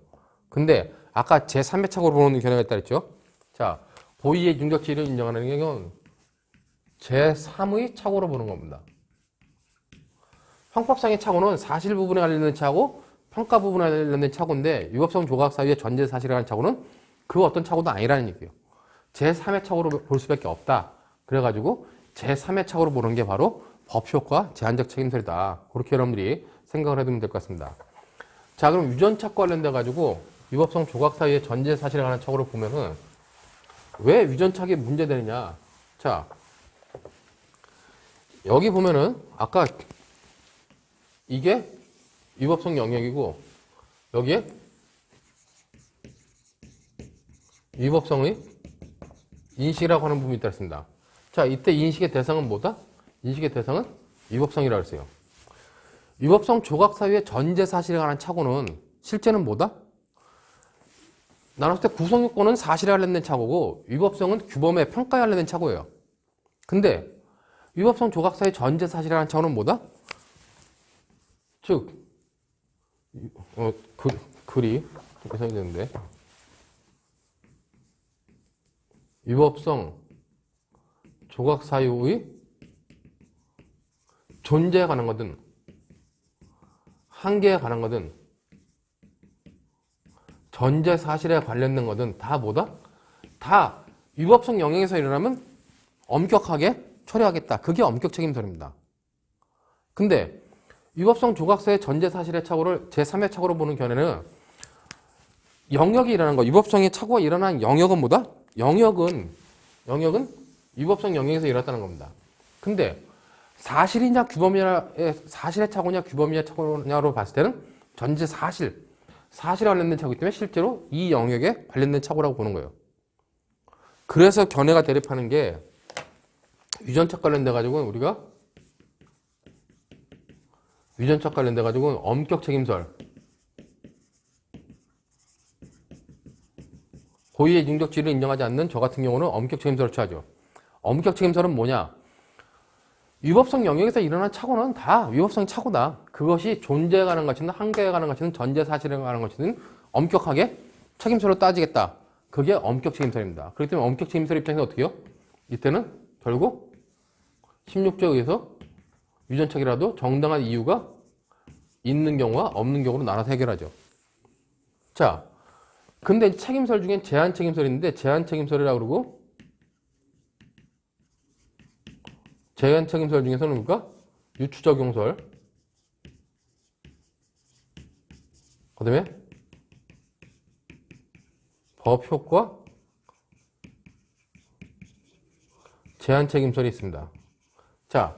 근데 아까 제3의 착오로 보는 견해가 있다 그랬죠? 자, 고의의 능력치를 인정하는 경우는 제3의 착오로 보는 겁니다. 형법상의 착오는 사실 부분에 관련된 착오, 평가 부분에 관련된 착오인데, 위법성 조각 사유의 전제 사실에 관한 착오는 그 어떤 착오도 아니라는 얘기예요. 제3의 착오로 볼 수밖에 없다. 그래가지고 제3의 착오로 보는 게 바로 법효과 제한적 책임설이다. 그렇게 여러분들이 생각을 해두면 될 것 같습니다. 자, 그럼 유전착과 관련돼 가지고 위법성 조각 사유의 전제 사실에 관한 착오로 보면은 왜 유전착이 문제되느냐? 자, 여기 보면은 아까 이게 위법성 영역이고 여기에 위법성의 인식이라고 하는 부분이 있다 했습니다. 자, 이때 인식의 대상은 뭐다? 인식의 대상은 위법성이라고 했어요. 위법성 조각 사유의 전제 사실에 관한 착오는 실제는 뭐다? 나눴을 때 구성요건은 사실에 관련된 착오고 위법성은 규범의 평가에 관련된 착오예요. 근데 위법성 조각 사유의 전제 사실에 관한 착오는 뭐다? 즉, 글이 이렇게 써야 되는데, 위법성 조각 사유의 존재에 관한 거든 한계에 관한 거든 전제 사실에 관련된 거든 다 뭐다? 다 위법성 영역에서 일어나면 엄격하게 처리하겠다. 그게 엄격 책임설입니다. 근데 위법성 조각사의 전제 사실의 착오를 제3의 착오로 보는 견해는 영역이 일어난 거, 위법성의 착오가 일어난 영역은 뭐다? 영역은 위법성 영역에서 일어났다는 겁니다. 근데 사실이냐 규범이냐, 사실의 착오냐 규범이냐 착오냐로 봤을 때는 전제 사실에 관련된 착오이기 때문에 실제로 이 영역에 관련된 착오라고 보는 거예요. 그래서 견해가 대립하는 게 유전착 관련돼 가지고 우리가 유전착 관련돼 가지고 엄격 책임설. 고의의 능력 지위를 인정하지 않는 저 같은 경우는 엄격 책임설을 취하죠. 엄격 책임설은 뭐냐? 위법성 영역에서 일어난 착오는 다 위법성이 착오다. 그것이 존재에 관한 것이든 한계에 관한 것이든 전제 사실에 관한 것이든 엄격하게 책임설로 따지겠다. 그게 엄격 책임설입니다. 그렇기 때문에 엄격 책임설 입장에서 어떻게 해요? 이때는 결국 16조에 의해서 유전착이라도 정당한 이유가 있는 경우와 없는 경우로 나눠서 해결하죠. 자, 근데 책임설 중엔 제한 책임설이 있는데 제한 책임설이라고 그러고 제한 책임설 중에서는 누가? 유추적용설. 그 다음에 법효과 제한 책임설이 있습니다. 자,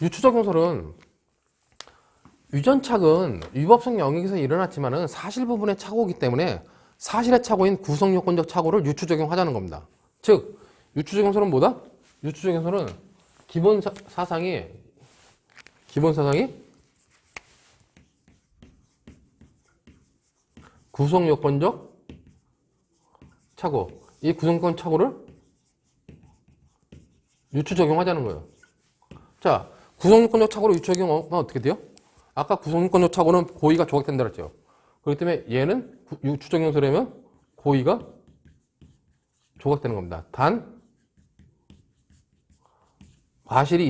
유추적용설은 유전착은 위법성 영역에서 일어났지만은 사실 부분의 착오이기 때문에 사실의 착오인 구성요건적 착오를 유추적용하자는 겁니다. 즉, 유추적용설은 뭐다? 유추적용설은 기본 사상이 구성요건적 착오. 이 구성요건 착오를 유추적용하자는 거예요. 자, 구성요건적 착오를 유추적용하면 어떻게 돼요? 아까 구성요건적 착오는 고의가 조각된다 그랬죠. 그렇기 때문에 얘는 유추적용설이면 고의가 조각되는 겁니다. 단 과실이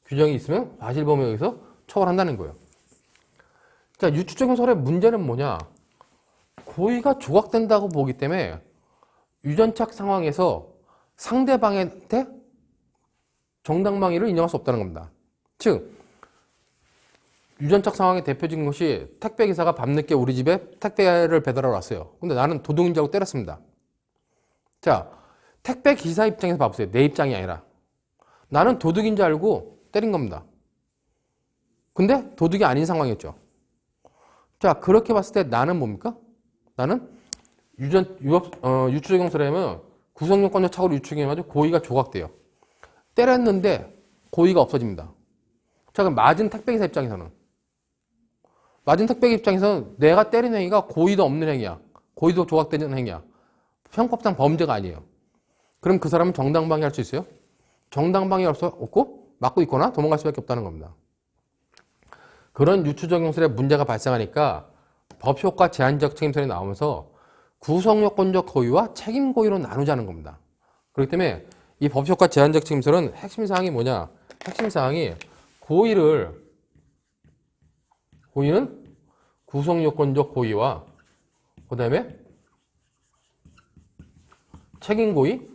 규정이 있으면 과실 범위에 의해서 처벌한다는 거예요. 자, 유추적용설의 문제는 뭐냐? 고의가 조각된다고 보기 때문에 유전착 상황에서 상대방한테 정당방위를 인정할 수 없다는 겁니다. 즉, 유전착 상황의 대표적인 것이 택배기사가 밤늦게 우리 집에 택배를 배달하러 왔어요. 근데 나는 도둑인 줄 알고 때렸습니다. 자, 택배기사 입장에서 봐보세요. 내 입장이 아니라. 나는 도둑인 줄 알고 때린 겁니다. 근데 도둑이 아닌 상황이었죠. 자, 그렇게 봤을 때 나는 뭡니까? 나는 유추적용설이라면 구성요건적 착오를 유추적용해가지고 고의가 조각돼요. 때렸는데 고의가 없어집니다. 자, 그럼 맞은 택배기사 입장에서는 내가 때린 행위가 고의도 없는 행위야. 고의도 조각되는 행위야. 형법상 범죄가 아니에요. 그럼 그 사람은 정당방위 할 수 있어요? 정당방위 할 수 없고 맞고 있거나 도망갈 수밖에 없다는 겁니다. 그런 유추적용설에 문제가 발생하니까 법효과 제한적 책임설이 나오면서 구성요건적 고의와 책임 고의로 나누자는 겁니다. 그렇기 때문에 이 법효과 제한적 책임설은 핵심 사항이 뭐냐? 핵심 사항이 고의는 구성요건적 고의와 그 다음에 책임 고의,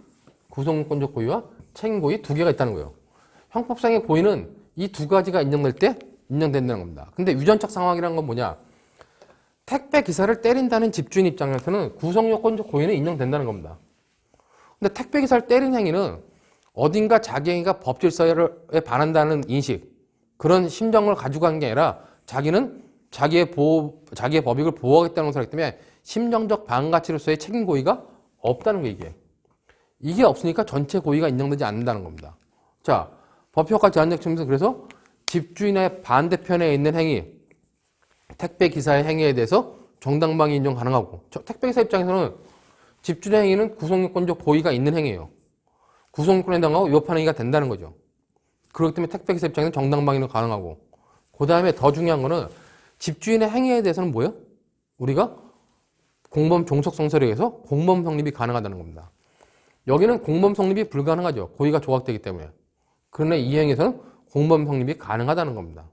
구성요건적 고의와 책임 고의 두 개가 있다는 거예요. 형법상의 고의는 이 두 가지가 인정될 때 인정된다는 겁니다. 근데 유전착 상황이라는 건 뭐냐? 택배 기사를 때린다는 집주인 입장에서는 구성요건적 고의는 인정된다는 겁니다. 근데 택배 기사를 때린 행위는 어딘가 자기 행위가 법질서에 반한다는 인식, 그런 심정을 가지고 간 게 아니라 자기는 자기의 법익을 보호하겠다는 것을 하기 때문에 심정적 반가치로서의 책임 고의가 없다는 거 이게 없으니까 전체 고의가 인정되지 않는다는 겁니다. 자, 법효과 제한적 측면에서 그래서 집주인의 반대편에 있는 행위, 택배 기사의 행위에 대해서 정당방위 인정 가능하고, 택배 기사 입장에서는 집주인의 행위는 구성요건적 고의가 있는 행위예요. 구성요건에 해당하고 위법한 행위가 된다는 거죠. 그렇기 때문에 택배 기사 입장에서는 정당방위는 가능하고, 그 다음에 더 중요한 거는 집주인의 행위에 대해서는 뭐예요? 우리가 공범 종속 성설에 의해서 공범 성립이 가능하다는 겁니다. 여기는 공범 성립이 불가능하죠. 고의가 조각되기 때문에. 그러나 이 행위에서는 공범 성립이 가능하다는 겁니다.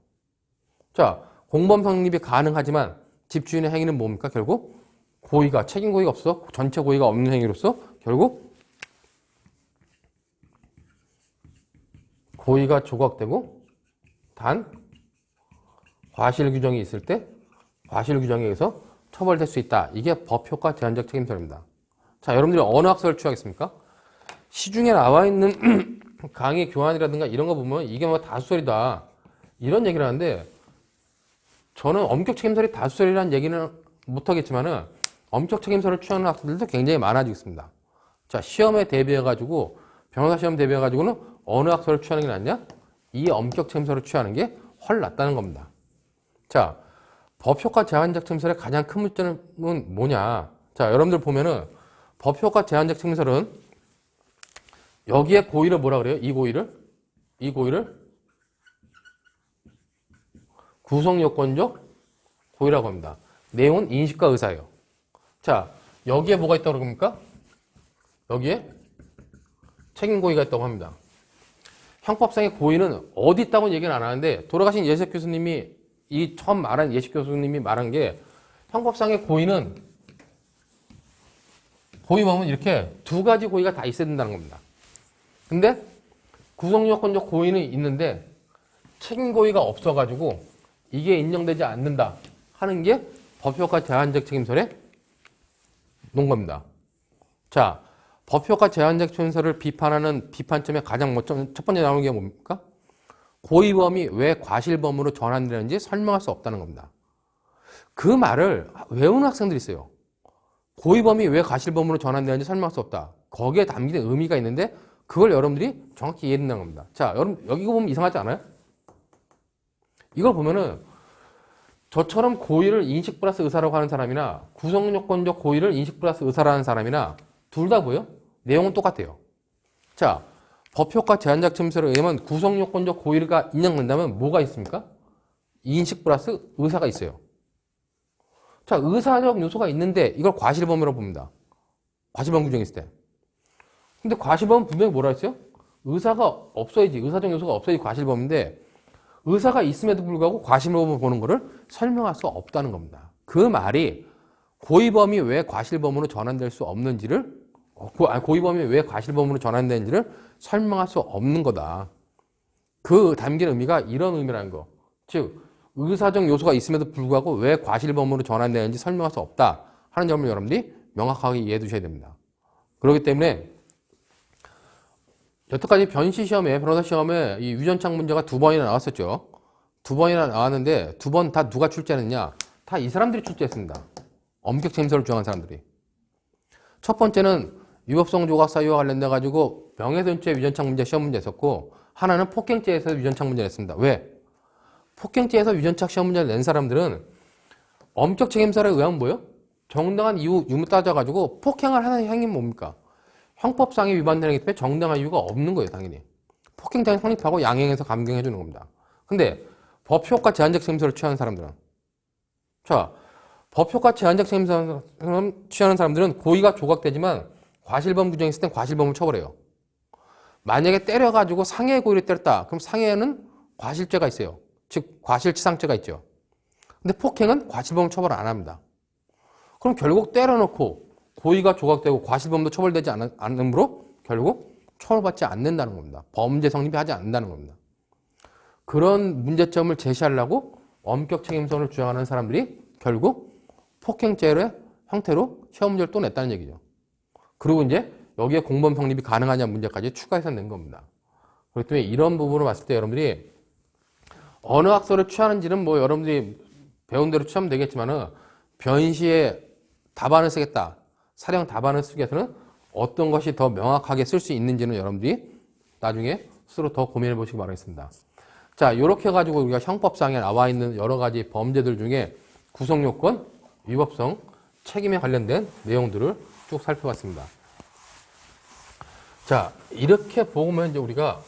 자, 공범 성립이 가능하지만 집주인의 행위는 뭡니까? 결국 고의가, 책임 고의가 없어 전체 고의가 없는 행위로서 결국 고의가 조각되고 단 과실 규정이 있을 때 과실 규정에 의해서 처벌될 수 있다. 이게 법효과 제한적 책임설입니다. 자, 여러분들이 어느 학설을 취하겠습니까? 시중에 나와 있는 강의 교환이라든가 이런 거 보면 이게 뭐 다수설이다. 이런 얘기를 하는데 저는 엄격 책임설이 다수설이라는 얘기는 못하겠지만은 엄격 책임설을 취하는 학생들도 굉장히 많아지고 있습니다. 자, 시험에 대비해가지고 변호사 시험 대비해가지고는 어느 학설을 취하는 게 낫냐? 이 엄격 책임서를 취하는 게 훨 낫다는 겁니다. 자, 법효과 제한적 책임설의 가장 큰 문제는 뭐냐? 자, 여러분들 보면은 법효과 제한적 책임설은 여기에 고의를 뭐라 그래요? 이 고의를 구성요건적 고의라고 합니다. 내용은 인식과 의사예요. 자, 여기에 뭐가 있다고 그럽니까? 여기에 책임 고의가 있다고 합니다. 형법상의 고의는 어디 있다고 얘기는 안 하는데 돌아가신 예식 교수님이 처음 말한 예식 교수님이 말한 게 형법상의 고의는 고의 보면 이렇게 두 가지 고의가 다 있어야 된다는 겁니다. 근데 구성요건적 고의는 있는데 책임 고의가 없어가지고 이게 인정되지 않는다 하는 게 법효과 제한적 책임설의 논거입니다. 자, 법효과 제한적 책임설을 비판하는 비판점의 가장 첫 번째 나오는 게 뭡니까? 고의범이 왜 과실범으로 전환되는지 설명할 수 없다는 겁니다. 그 말을 외우는 학생들이 있어요. 고의범이 왜 과실범으로 전환되는지 설명할 수 없다. 거기에 담긴 의미가 있는데 그걸 여러분들이 정확히 이해된다는 겁니다. 자, 여러분 여기 보면 이상하지 않아요? 이걸 보면은 저처럼 고의를 인식 플러스 의사라고 하는 사람이나 구성요건적 고의를 인식 플러스 의사라는 사람이나 둘 다 뭐예요? 내용은 똑같아요. 자, 법효과 제한적 책임설에 의하면 구성요건적 고의가 인정된다면 뭐가 있습니까? 인식 플러스 의사가 있어요. 자, 의사적 요소가 있는데 이걸 과실범이라고 봅니다. 과실범 규정이 있을 때. 근데 과실범은 분명히 뭐라 했어요? 의사가 없어야지, 의사적 요소가 없어야지 과실범인데 의사가 있음에도 불구하고 과실범을 보는 것을 설명할 수 없다는 겁니다. 그 말이 고의범이 왜 과실범으로 전환될 수 없는지를 고의범이 왜 과실범으로 전환되는지를 설명할 수 없는 거다. 그 담긴 의미가 이런 의미라는 거. 즉 의사적 요소가 있음에도 불구하고 왜 과실범으로 전환되는지 설명할 수 없다 하는 점을 여러분들이 명확하게 이해해 두셔야 됩니다. 그렇기 때문에 여태까지 변시 시험에, 변호사 시험에 이 유전착 문제가 2번이나 나왔었죠. 2번이나 나왔는데 2번 다 누가 출제했느냐? 다 이 사람들이 출제했습니다. 엄격 책임설을 주장한 사람들이. 첫 번째는 위법성 조각 사유와 관련돼 가지고 명예훼손죄 유전착 문제 시험 문제 있었고 하나는 폭행죄에서 유전착 문제를 냈습니다. 왜? 폭행죄에서 유전착 시험 문제를 낸 사람들은 엄격 책임설에 의하면 뭐예요? 정당한 이유, 유무 따져가지고 폭행을 하는 행위는 뭡니까? 형법상에 위반되는 행위 때문에 정당한 이유가 없는 거예요, 당연히. 폭행죄는 성립하고 양형에서 감경해 주는 겁니다. 근데 법효과 제한적 책임설을 취하는 사람들은 자, 법효과 제한적 책임설을 취하는 사람들은 고의가 조각되지만 과실범 규정이 있을 땐 과실범을 처벌해요. 만약에 때려가지고 상해 고의를 때렸다. 그럼 상해에는 과실죄가 있어요. 즉 과실치상죄가 있죠. 근데 폭행은 과실범을 처벌 안 합니다. 그럼 결국 때려놓고 고의가 조각되고 과실범도 처벌되지 않으므로 결국 처벌받지 않는다는 겁니다. 범죄 성립이 하지 않는다는 겁니다. 그런 문제점을 제시하려고 엄격 책임선을 주장하는 사람들이 결국 폭행죄의 형태로 시험 문제를 또 냈다는 얘기죠. 그리고 이제 여기에 공범 성립이 가능하냐 문제까지 추가해서 낸 겁니다. 그렇기 때문에 이런 부분을 봤을 때 여러분들이 어느 학설을 취하는지는 뭐 여러분들이 배운 대로 취하면 되겠지만은 변시에 답안을 쓰겠다. 사령 답안을 쓰기 위해서는 어떤 것이 더 명확하게 쓸 수 있는지는 여러분들이 나중에 스스로 더 고민해 보시기 바라겠습니다. 자, 이렇게 해가지고 우리가 형법상에 나와 있는 여러 가지 범죄들 중에 구성요건, 위법성, 책임에 관련된 내용들을 쭉 살펴봤습니다. 자, 이렇게 보면 이제 우리가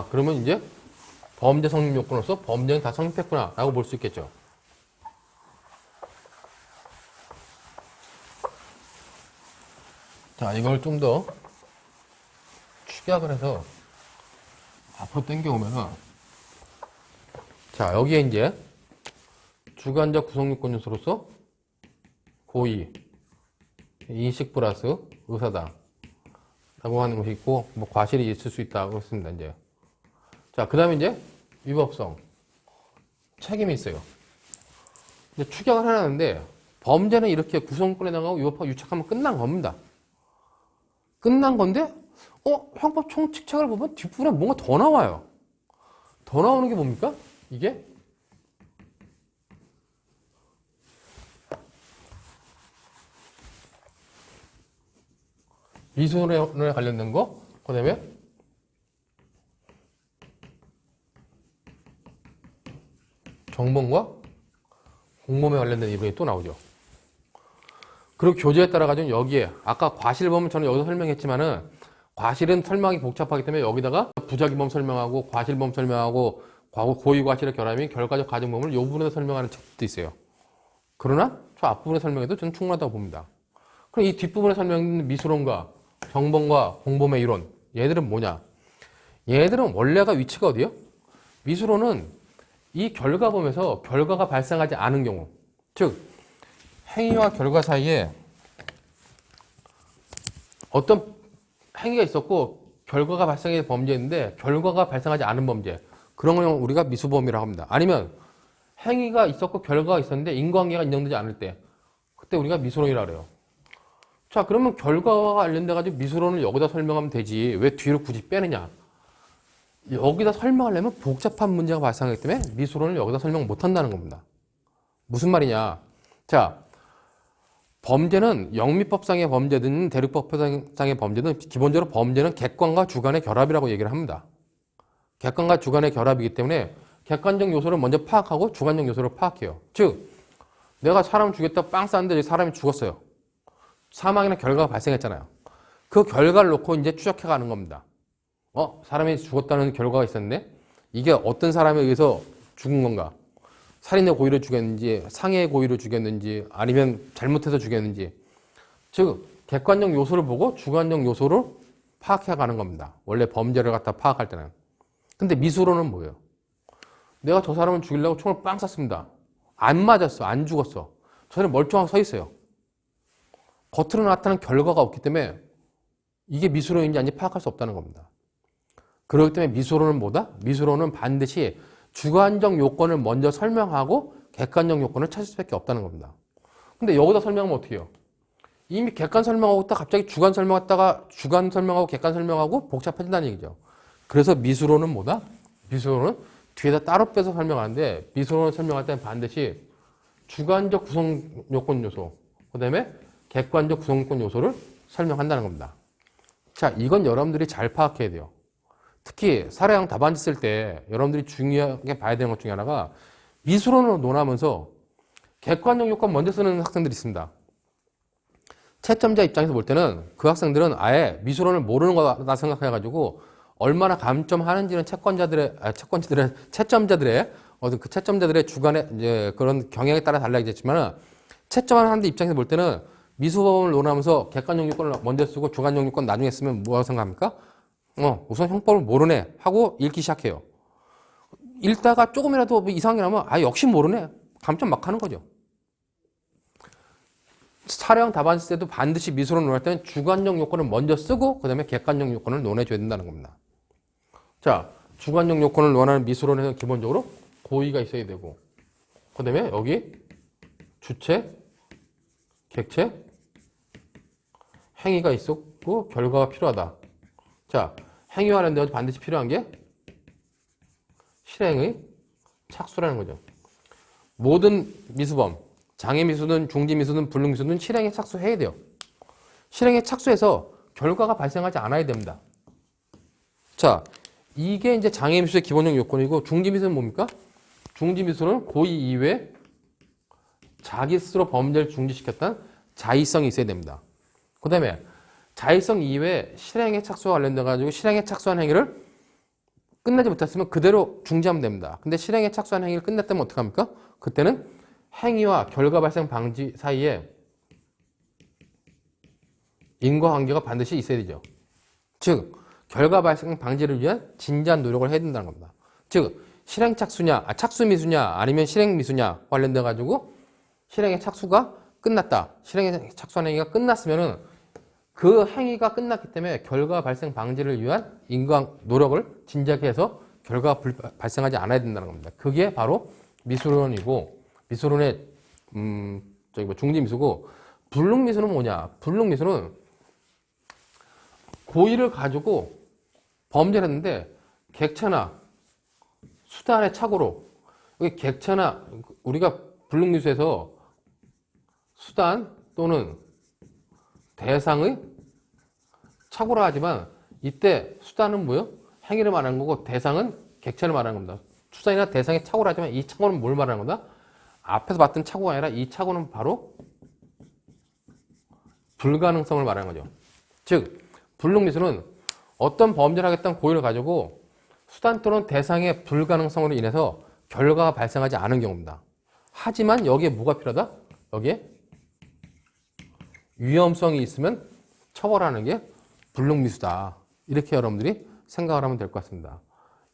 그러면 이제 범죄 성립 요건으로서 범죄는 다 성립했구나 라고 볼 수 있겠죠. 자, 이걸 좀 더 축약을 해서 앞으로 당겨오면은 자, 여기에 이제 주관적 구성요건 요소로서 고의, 인식 플러스 의사다 라고 하는 것이 있고 뭐 과실이 있을 수 있다고 했습니다. 이제 자, 그 다음에 이제 위법성, 책임이 있어요. 이제 축약을 해놨는데 범죄는 이렇게 구성권에 나가고 위법하고 유착하면 끝난 겁니다. 끝난 건데 형법 총칙책을 보면 뒷부분에 뭔가 더 나와요. 더 나오는 게 뭡니까? 이게 미수에 관련된 거, 그 다음에 정범과 공범에 관련된 이론이 또 나오죠. 그리고 교재에 따라 가지고 여기에 아까 과실범은 저는 여기서 설명했지만은 과실은 설명이 복잡하기 때문에 여기다가 부작위범 설명하고 과실범 설명하고 고의과실의 결함이 결과적 가정범을 이 부분에서 설명하는 책도 있어요. 그러나 저 앞부분에 설명해도 저는 충분하다고 봅니다. 그럼 이 뒷부분에 설명된 미수론과 정범과 공범의 이론, 얘들은 뭐냐? 얘들은 원래가 위치가 어디요? 미수론은 이 결과범에서 결과가 발생하지 않은 경우, 즉 행위와 결과 사이에 어떤 행위가 있었고 결과가 발생한 범죄인데 결과가 발생하지 않은 범죄, 그런 걸 우리가 미수범이라고 합니다. 아니면 행위가 있었고 결과가 있었는데 인과관계가 인정되지 않을 때, 그때 우리가 미수론이라고 그래요. 자, 그러면 결과와 관련돼 가지고 미수론을 여기다 설명하면 되지 왜 뒤로 굳이 빼느냐? 여기다 설명하려면 복잡한 문제가 발생하기 때문에 미수론을 여기다 설명 못 한다는 겁니다. 무슨 말이냐? 자, 범죄는 영미법상의 범죄든 대륙법상의 범죄든 기본적으로 범죄는 객관과 주관의 결합이라고 얘기를 합니다. 객관과 주관의 결합이기 때문에 객관적 요소를 먼저 파악하고 주관적 요소를 파악해요. 즉, 내가 사람을 죽였다고 빵 쌌는데 사람이 죽었어요. 사망이나 결과가 발생했잖아요. 그 결과를 놓고 이제 추적해 가는 겁니다. 사람이 죽었다는 결과가 있었는데 이게 어떤 사람에 의해서 죽은 건가? 살인의 고의로 죽였는지, 상해의 고의로 죽였는지, 아니면 잘못해서 죽였는지. 즉, 객관적 요소를 보고 주관적 요소를 파악해 가는 겁니다. 원래 범죄를 갖다 파악할 때는. 근데 미수론은 뭐예요? 내가 저 사람을 죽이려고 총을 빵 쐈습니다. 안 맞았어. 안 죽었어. 저 사람이 멀쩡하게 서 있어요. 겉으로 나타나는 결과가 없기 때문에 이게 미수론인지 아닌지 파악할 수 없다는 겁니다. 그렇기 때문에 미수론은 뭐다? 미수론은 반드시 주관적 요건을 먼저 설명하고 객관적 요건을 찾을 수밖에 없다는 겁니다. 근데 여기다 설명하면 어떻게 해요? 이미 객관 설명하고 있다 갑자기 주관 설명했다가 주관 설명하고 객관 설명하고 복잡해진다는 얘기죠. 그래서 미수론은 뭐다? 미수론은 뒤에다 따로 빼서 설명하는데 미수론을 설명할 때는 반드시 주관적 구성 요건 요소, 그 다음에 객관적 구성 요건 요소를 설명한다는 겁니다. 자, 이건 여러분들이 잘 파악해야 돼요. 특히 사례형 답안지 쓸 때 여러분들이 중요하게 봐야 되는 것 중에 하나가 미수론으로 논하면서 객관적 요건 먼저 쓰는 학생들이 있습니다. 채점자 입장에서 볼 때는 그 학생들은 아예 미수론을 모르는 거다 생각해가지고 얼마나 감점하는지는 채점자들의 어떤 그 채점자들의 주관의 이제 그런 경향에 따라 달라지겠지만 채점하는 사람들 입장에서 볼 때는 미수범을 논하면서 객관적 요건을 먼저 쓰고 주관적 요건 나중에 쓰면 뭐라고 생각합니까? 우선 형법을 모르네 하고 읽기 시작해요. 읽다가 조금이라도 이상이 나면 역시 모르네. 감점 막 하는 거죠. 사례형 답안 쓸 때도 반드시 미수론 논할 때는 주관적 요건을 먼저 쓰고 그 다음에 객관적 요건을 논해줘야 된다는 겁니다. 자, 주관적 요건을 논하는 미수론에는 기본적으로 고의가 있어야 되고 그 다음에 여기 주체, 객체, 행위가 있었고 결과가 필요하다. 자, 행위와 관련되어 반드시 필요한 게 실행의 착수라는 거죠. 모든 미수범, 장애 미수든 중지 미수든 불능 미수든 실행에 착수해야 돼요. 실행에 착수해서 결과가 발생하지 않아야 됩니다. 자, 이게 이제 장애 미수의 기본적 요건이고 중지 미수는 뭡니까? 중지 미수는 고의 이외에 자기 스스로 범죄를 중지시켰다는 자의성이 있어야 됩니다. 그 다음에 자의성 이외에 실행에 착수와 관련돼 가지고 실행에 착수한 행위를 끝내지 못했으면 그대로 중지하면 됩니다. 근데 실행에 착수한 행위를 끝냈다면 어떡합니까? 그때는 행위와 결과 발생 방지 사이에 인과관계가 반드시 있어야 되죠. 즉, 결과 발생 방지를 위한 진지한 노력을 해야 된다는 겁니다. 즉, 실행 착수냐, 착수 미수냐, 아니면 실행 미수냐 관련돼 가지고 실행의 착수가 끝났다. 실행에 착수한 행위가 끝났으면은 그 행위가 끝났기 때문에 결과 발생 방지를 위한 인과 노력을 진지하게 해서 결과가 발생하지 않아야 된다는 겁니다. 그게 바로 미수론이고 미수론의 중지 미수고 불능 미수는 뭐냐? 불능 미수는 고의를 가지고 범죄를 했는데 객체나 수단의 착오로 여기 객체나 우리가 불능 미수에서 수단 또는 대상의 착오라 하지만 이때 수단은 뭐예요? 행위를 말하는 거고 대상은 객체를 말하는 겁니다. 수단이나 대상의 착오를 하지만 이 착오는 뭘 말하는 거다? 앞에서 봤던 착오가 아니라 이 착오는 바로 불가능성을 말하는 거죠. 즉 불능미수는 어떤 범죄를 하겠다는 고의를 가지고 수단 또는 대상의 불가능성으로 인해서 결과가 발생하지 않은 경우입니다. 하지만 여기에 뭐가 필요하다? 여기에 위험성이 있으면 처벌하는 게 불능미수다. 이렇게 여러분들이 생각을 하면 될 것 같습니다.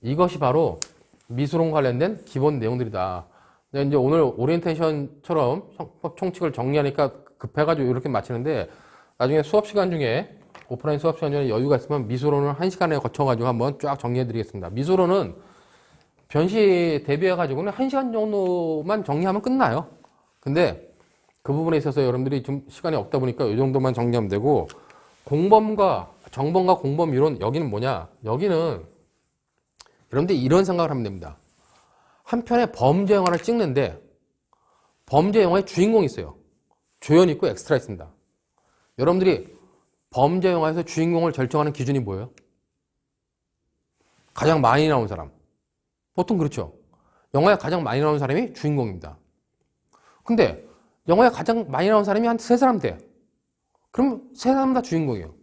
이것이 바로 미수론 관련된 기본 내용들이다. 이제 오늘 오리엔테이션처럼 형법 총칙을 정리하니까 급해가지고 이렇게 마치는데 나중에 수업 시간 중에 오프라인 수업 시간 중에 여유가 있으면 미수론을 1시간에 거쳐가지고 한번 쫙 정리해 드리겠습니다. 미수론은 변시 대비해가지고는 1시간 정도만 정리하면 끝나요. 근데 그 부분에 있어서 여러분들이 좀 시간이 없다 보니까 이 정도만 정리하면 되고 정범과 공범 이론 여기는 뭐냐? 여기는 여러분들이 이런 생각을 하면 됩니다. 한 편의 범죄 영화를 찍는데 범죄 영화의 주인공이 있어요. 조연 있고 엑스트라 있습니다. 여러분들이 범죄 영화에서 주인공을 결정하는 기준이 뭐예요? 가장 많이 나온 사람. 보통 그렇죠. 영화에 가장 많이 나온 사람이 주인공입니다. 근데 영화에 가장 많이 나온 사람이 한 3사람 돼. 그럼 3사람 다 주인공이에요.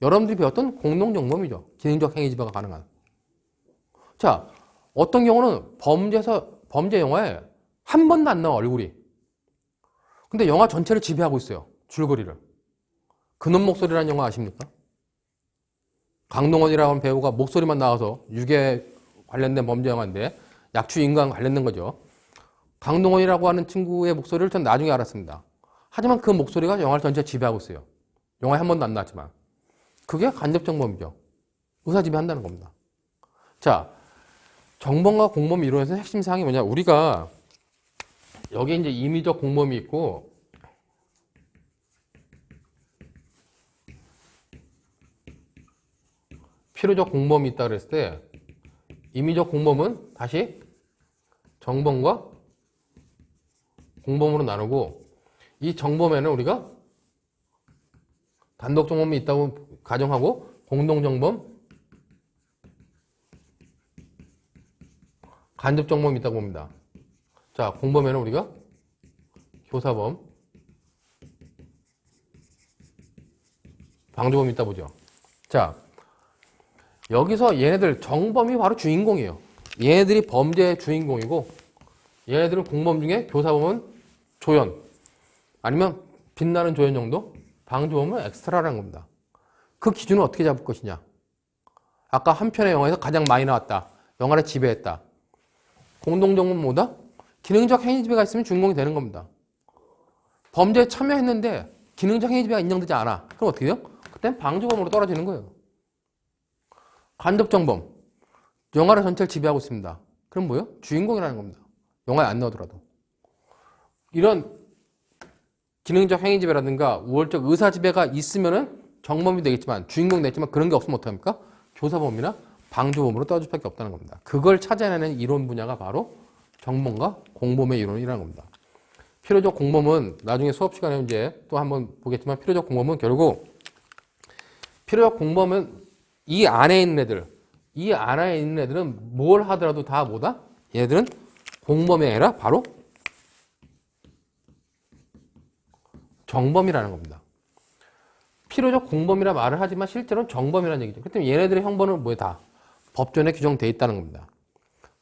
여러분들이 배웠던 공동정범이죠. 기능적 행위 지배가 가능한. 자, 어떤 경우는 범죄 영화에 한 번도 안 나와 얼굴이. 근데 영화 전체를 지배하고 있어요. 줄거리를. 그놈 목소리라는 영화 아십니까? 강동원이라고 하는 배우가 목소리만 나와서 유괴 관련된 범죄 영화인데 약취 인간 관련된 거죠. 강동원이라고 하는 친구의 목소리를 전 나중에 알았습니다. 하지만 그 목소리가 영화를 전체 지배하고 있어요. 영화에 한 번도 안 나왔지만. 그게 간접정범이죠. 의사지배한다는 겁니다. 자, 정범과 공범 이론에서 핵심 사항이 뭐냐? 우리가 여기에 이제 임의적 공범이 있고 필요적 공범이 있다 그랬을 때 임의적 공범은 다시 정범과 공범으로 나누고 이 정범에는 우리가 단독 정범이 있다고 가정하고 공동 정범, 간접 정범이 있다고 봅니다. 자, 공범에는 우리가 교사범, 방조범이 있다 보죠. 자, 여기서 얘네들 정범이 바로 주인공이에요. 얘네들이 범죄의 주인공이고 얘네들은 공범 중에 교사범은 조연 아니면 빛나는 조연 정도, 방조범은 엑스트라라는 겁니다. 그 기준은 어떻게 잡을 것이냐? 아까 한 편의 영화에서 가장 많이 나왔다. 영화를 지배했다. 공동정범은 뭐다? 기능적 행위 지배가 있으면 주인공이 되는 겁니다. 범죄에 참여했는데 기능적 행위 지배가 인정되지 않아. 그럼 어떻게 돼요? 그땐 방조범으로 떨어지는 거예요. 간접정범. 영화를 전체를 지배하고 있습니다. 그럼 뭐예요? 주인공이라는 겁니다. 영화에 안 나오더라도. 이런 기능적 행위 지배라든가 우월적 의사 지배가 있으면은 정범이 되겠지만 주인공이 되겠지만 그런 게 없으면 어떡합니까? 교사범이나 방조범으로 떨어질 수밖에 없다는 겁니다. 그걸 찾아내는 이론 분야가 바로 정범과 공범의 이론이라는 겁니다. 필요적 공범은 나중에 수업 시간에 이제 또 한번 보겠지만 필요적 공범은 결국 필요적 공범은 이 안에 있는 애들은 뭘 하더라도 다 뭐다? 얘들은 공범이 아니라 바로 정범이라는 겁니다. 필요적 공범이라 말을 하지만 실제로는 정범이라는 얘기죠. 그렇기 때문에 얘네들의 형벌은 뭐에 다 법전에 규정되어 있다는 겁니다.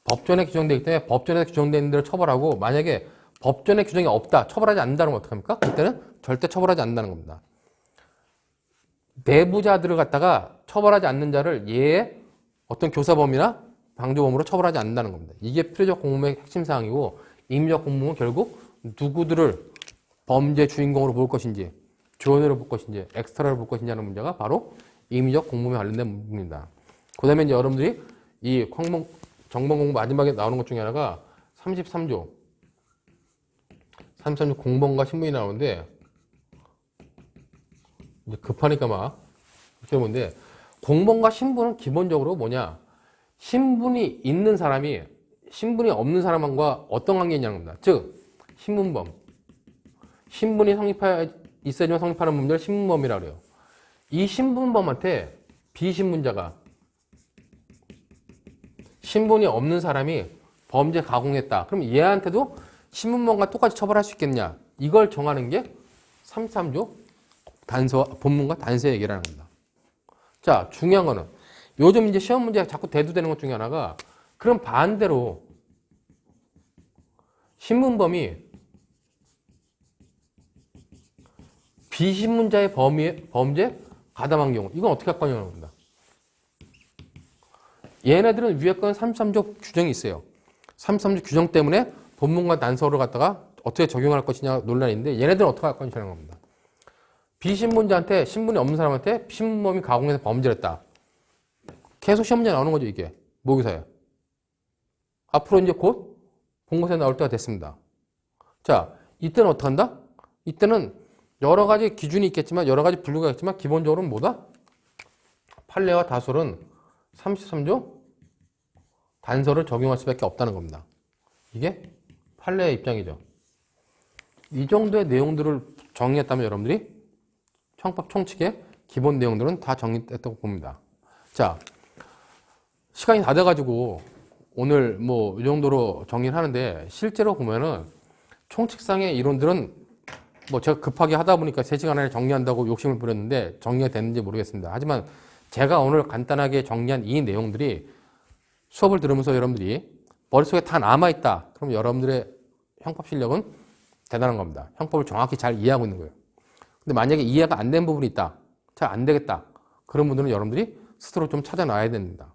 법전에 규정되어 있기 때문에 법전에 규정되어 있는 대로 처벌하고 만약에 법전에 규정이 없다, 처벌하지 않는다는 건 어떡합니까? 그때는 절대 처벌하지 않는다는 겁니다. 내부자들을 갖다가 처벌하지 않는 자를 얘의 어떤 교사범이나 방조범으로 처벌하지 않는다는 겁니다. 이게 필요적 공범의 핵심 사항이고 임의적 공범은 결국 누구들을 범죄 주인공으로 볼 것인지 조연으로 볼 것인지 엑스트라로 볼 것인지 하는 문제가 바로 임의적 공범에 관련된 부분입니다. 그 다음에 이제 여러분들이 이 정범 공부 마지막에 나오는 것 중에 하나가 33조 공범과 신분이 나오는데 이제 급하니까 막 이렇게 보는데 공범과 신분은 기본적으로 뭐냐? 신분이 있는 사람이 신분이 없는 사람과 어떤 관계에 있냐는 겁니다. 즉 신분범. 신분이 있어야지만 성립하는 범죄를 신분범이라고 그래요. 이 신분범한테 비신분자가 신분이 없는 사람이 범죄 가공했다. 그럼 얘한테도 신문범과 똑같이 처벌할 수 있겠냐? 이걸 정하는 게 33조 본문과 단서 얘기라는 겁니다. 자, 중요한 거는 요즘 이제 시험 문제가 자꾸 대두되는 것 중에 하나가 그럼 반대로 신문범이 비신문자의 범죄 가담한 경우 이건 어떻게 할 거냐는 겁니다. 얘네들은 위에 건 33조 규정이 있어요. 33조 규정 때문에 본문과 단서를 갖다가 어떻게 적용할 것이냐 논란인데 얘네들은 어떻게 할 것이냐는 겁니다. 비신문자한테 신분이 없는 사람한테 신문범이 가공해서 범죄를 했다. 계속 시험 문제 나오는 거죠, 이게. 모의사에. 앞으로 이제 곧 본고사에 나올 때가 됐습니다. 자, 이때는 어떻게 한다? 이때는 여러 가지 기준이 있겠지만 여러 가지 분류가 있지만 기본적으로는 뭐다? 판례와 다술은 33조 단서를 적용할 수밖에 없다는 겁니다. 이게 판례의 입장이죠. 이 정도의 내용들을 정리했다면 여러분들이 형법 총칙의 기본 내용들은 다 정리됐다고 봅니다. 자, 시간이 다 돼가지고 오늘 뭐 이 정도로 정리를 하는데 실제로 보면은 총칙상의 이론들은 뭐 제가 급하게 하다 보니까 3시간 안에 정리한다고 욕심을 부렸는데 정리가 됐는지 모르겠습니다. 하지만 제가 오늘 간단하게 정리한 이 내용들이 수업을 들으면서 여러분들이 머릿속에 다 남아있다. 그럼 여러분들의 형법 실력은 대단한 겁니다. 형법을 정확히 잘 이해하고 있는 거예요. 근데 만약에 이해가 안 된 부분이 있다. 잘 안 되겠다. 그런 분들은 여러분들이 스스로 좀 찾아놔야 됩니다.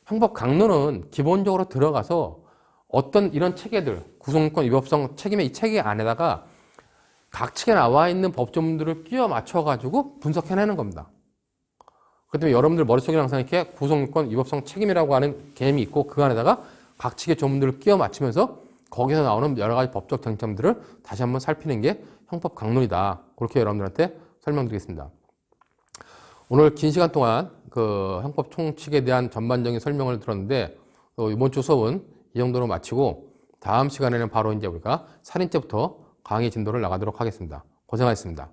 형법 강론은 기본적으로 들어가서 어떤 이런 체계들, 구성권, 위법성 책임의 이 체계 안에다가 각 측에 나와 있는 법조문들을 끼워 맞춰가지고 분석해내는 겁니다. 그렇기 때문에 여러분들 머릿속에 항상 이렇게 구성권, 위법성 책임이라고 하는 개념이 있고 그 안에다가 각 측의 조문들을 끼워 맞추면서 거기서 나오는 여러 가지 법적 쟁점들을 다시 한번 살피는 게 형법 강론이다. 그렇게 여러분들한테 설명드리겠습니다. 오늘 긴 시간 동안 그 형법 총칙에 대한 전반적인 설명을 들었는데 이번 주 수업은 이 정도로 마치고 다음 시간에는 바로 이제 우리가 살인죄부터 강의 진도를 나가도록 하겠습니다. 고생하셨습니다.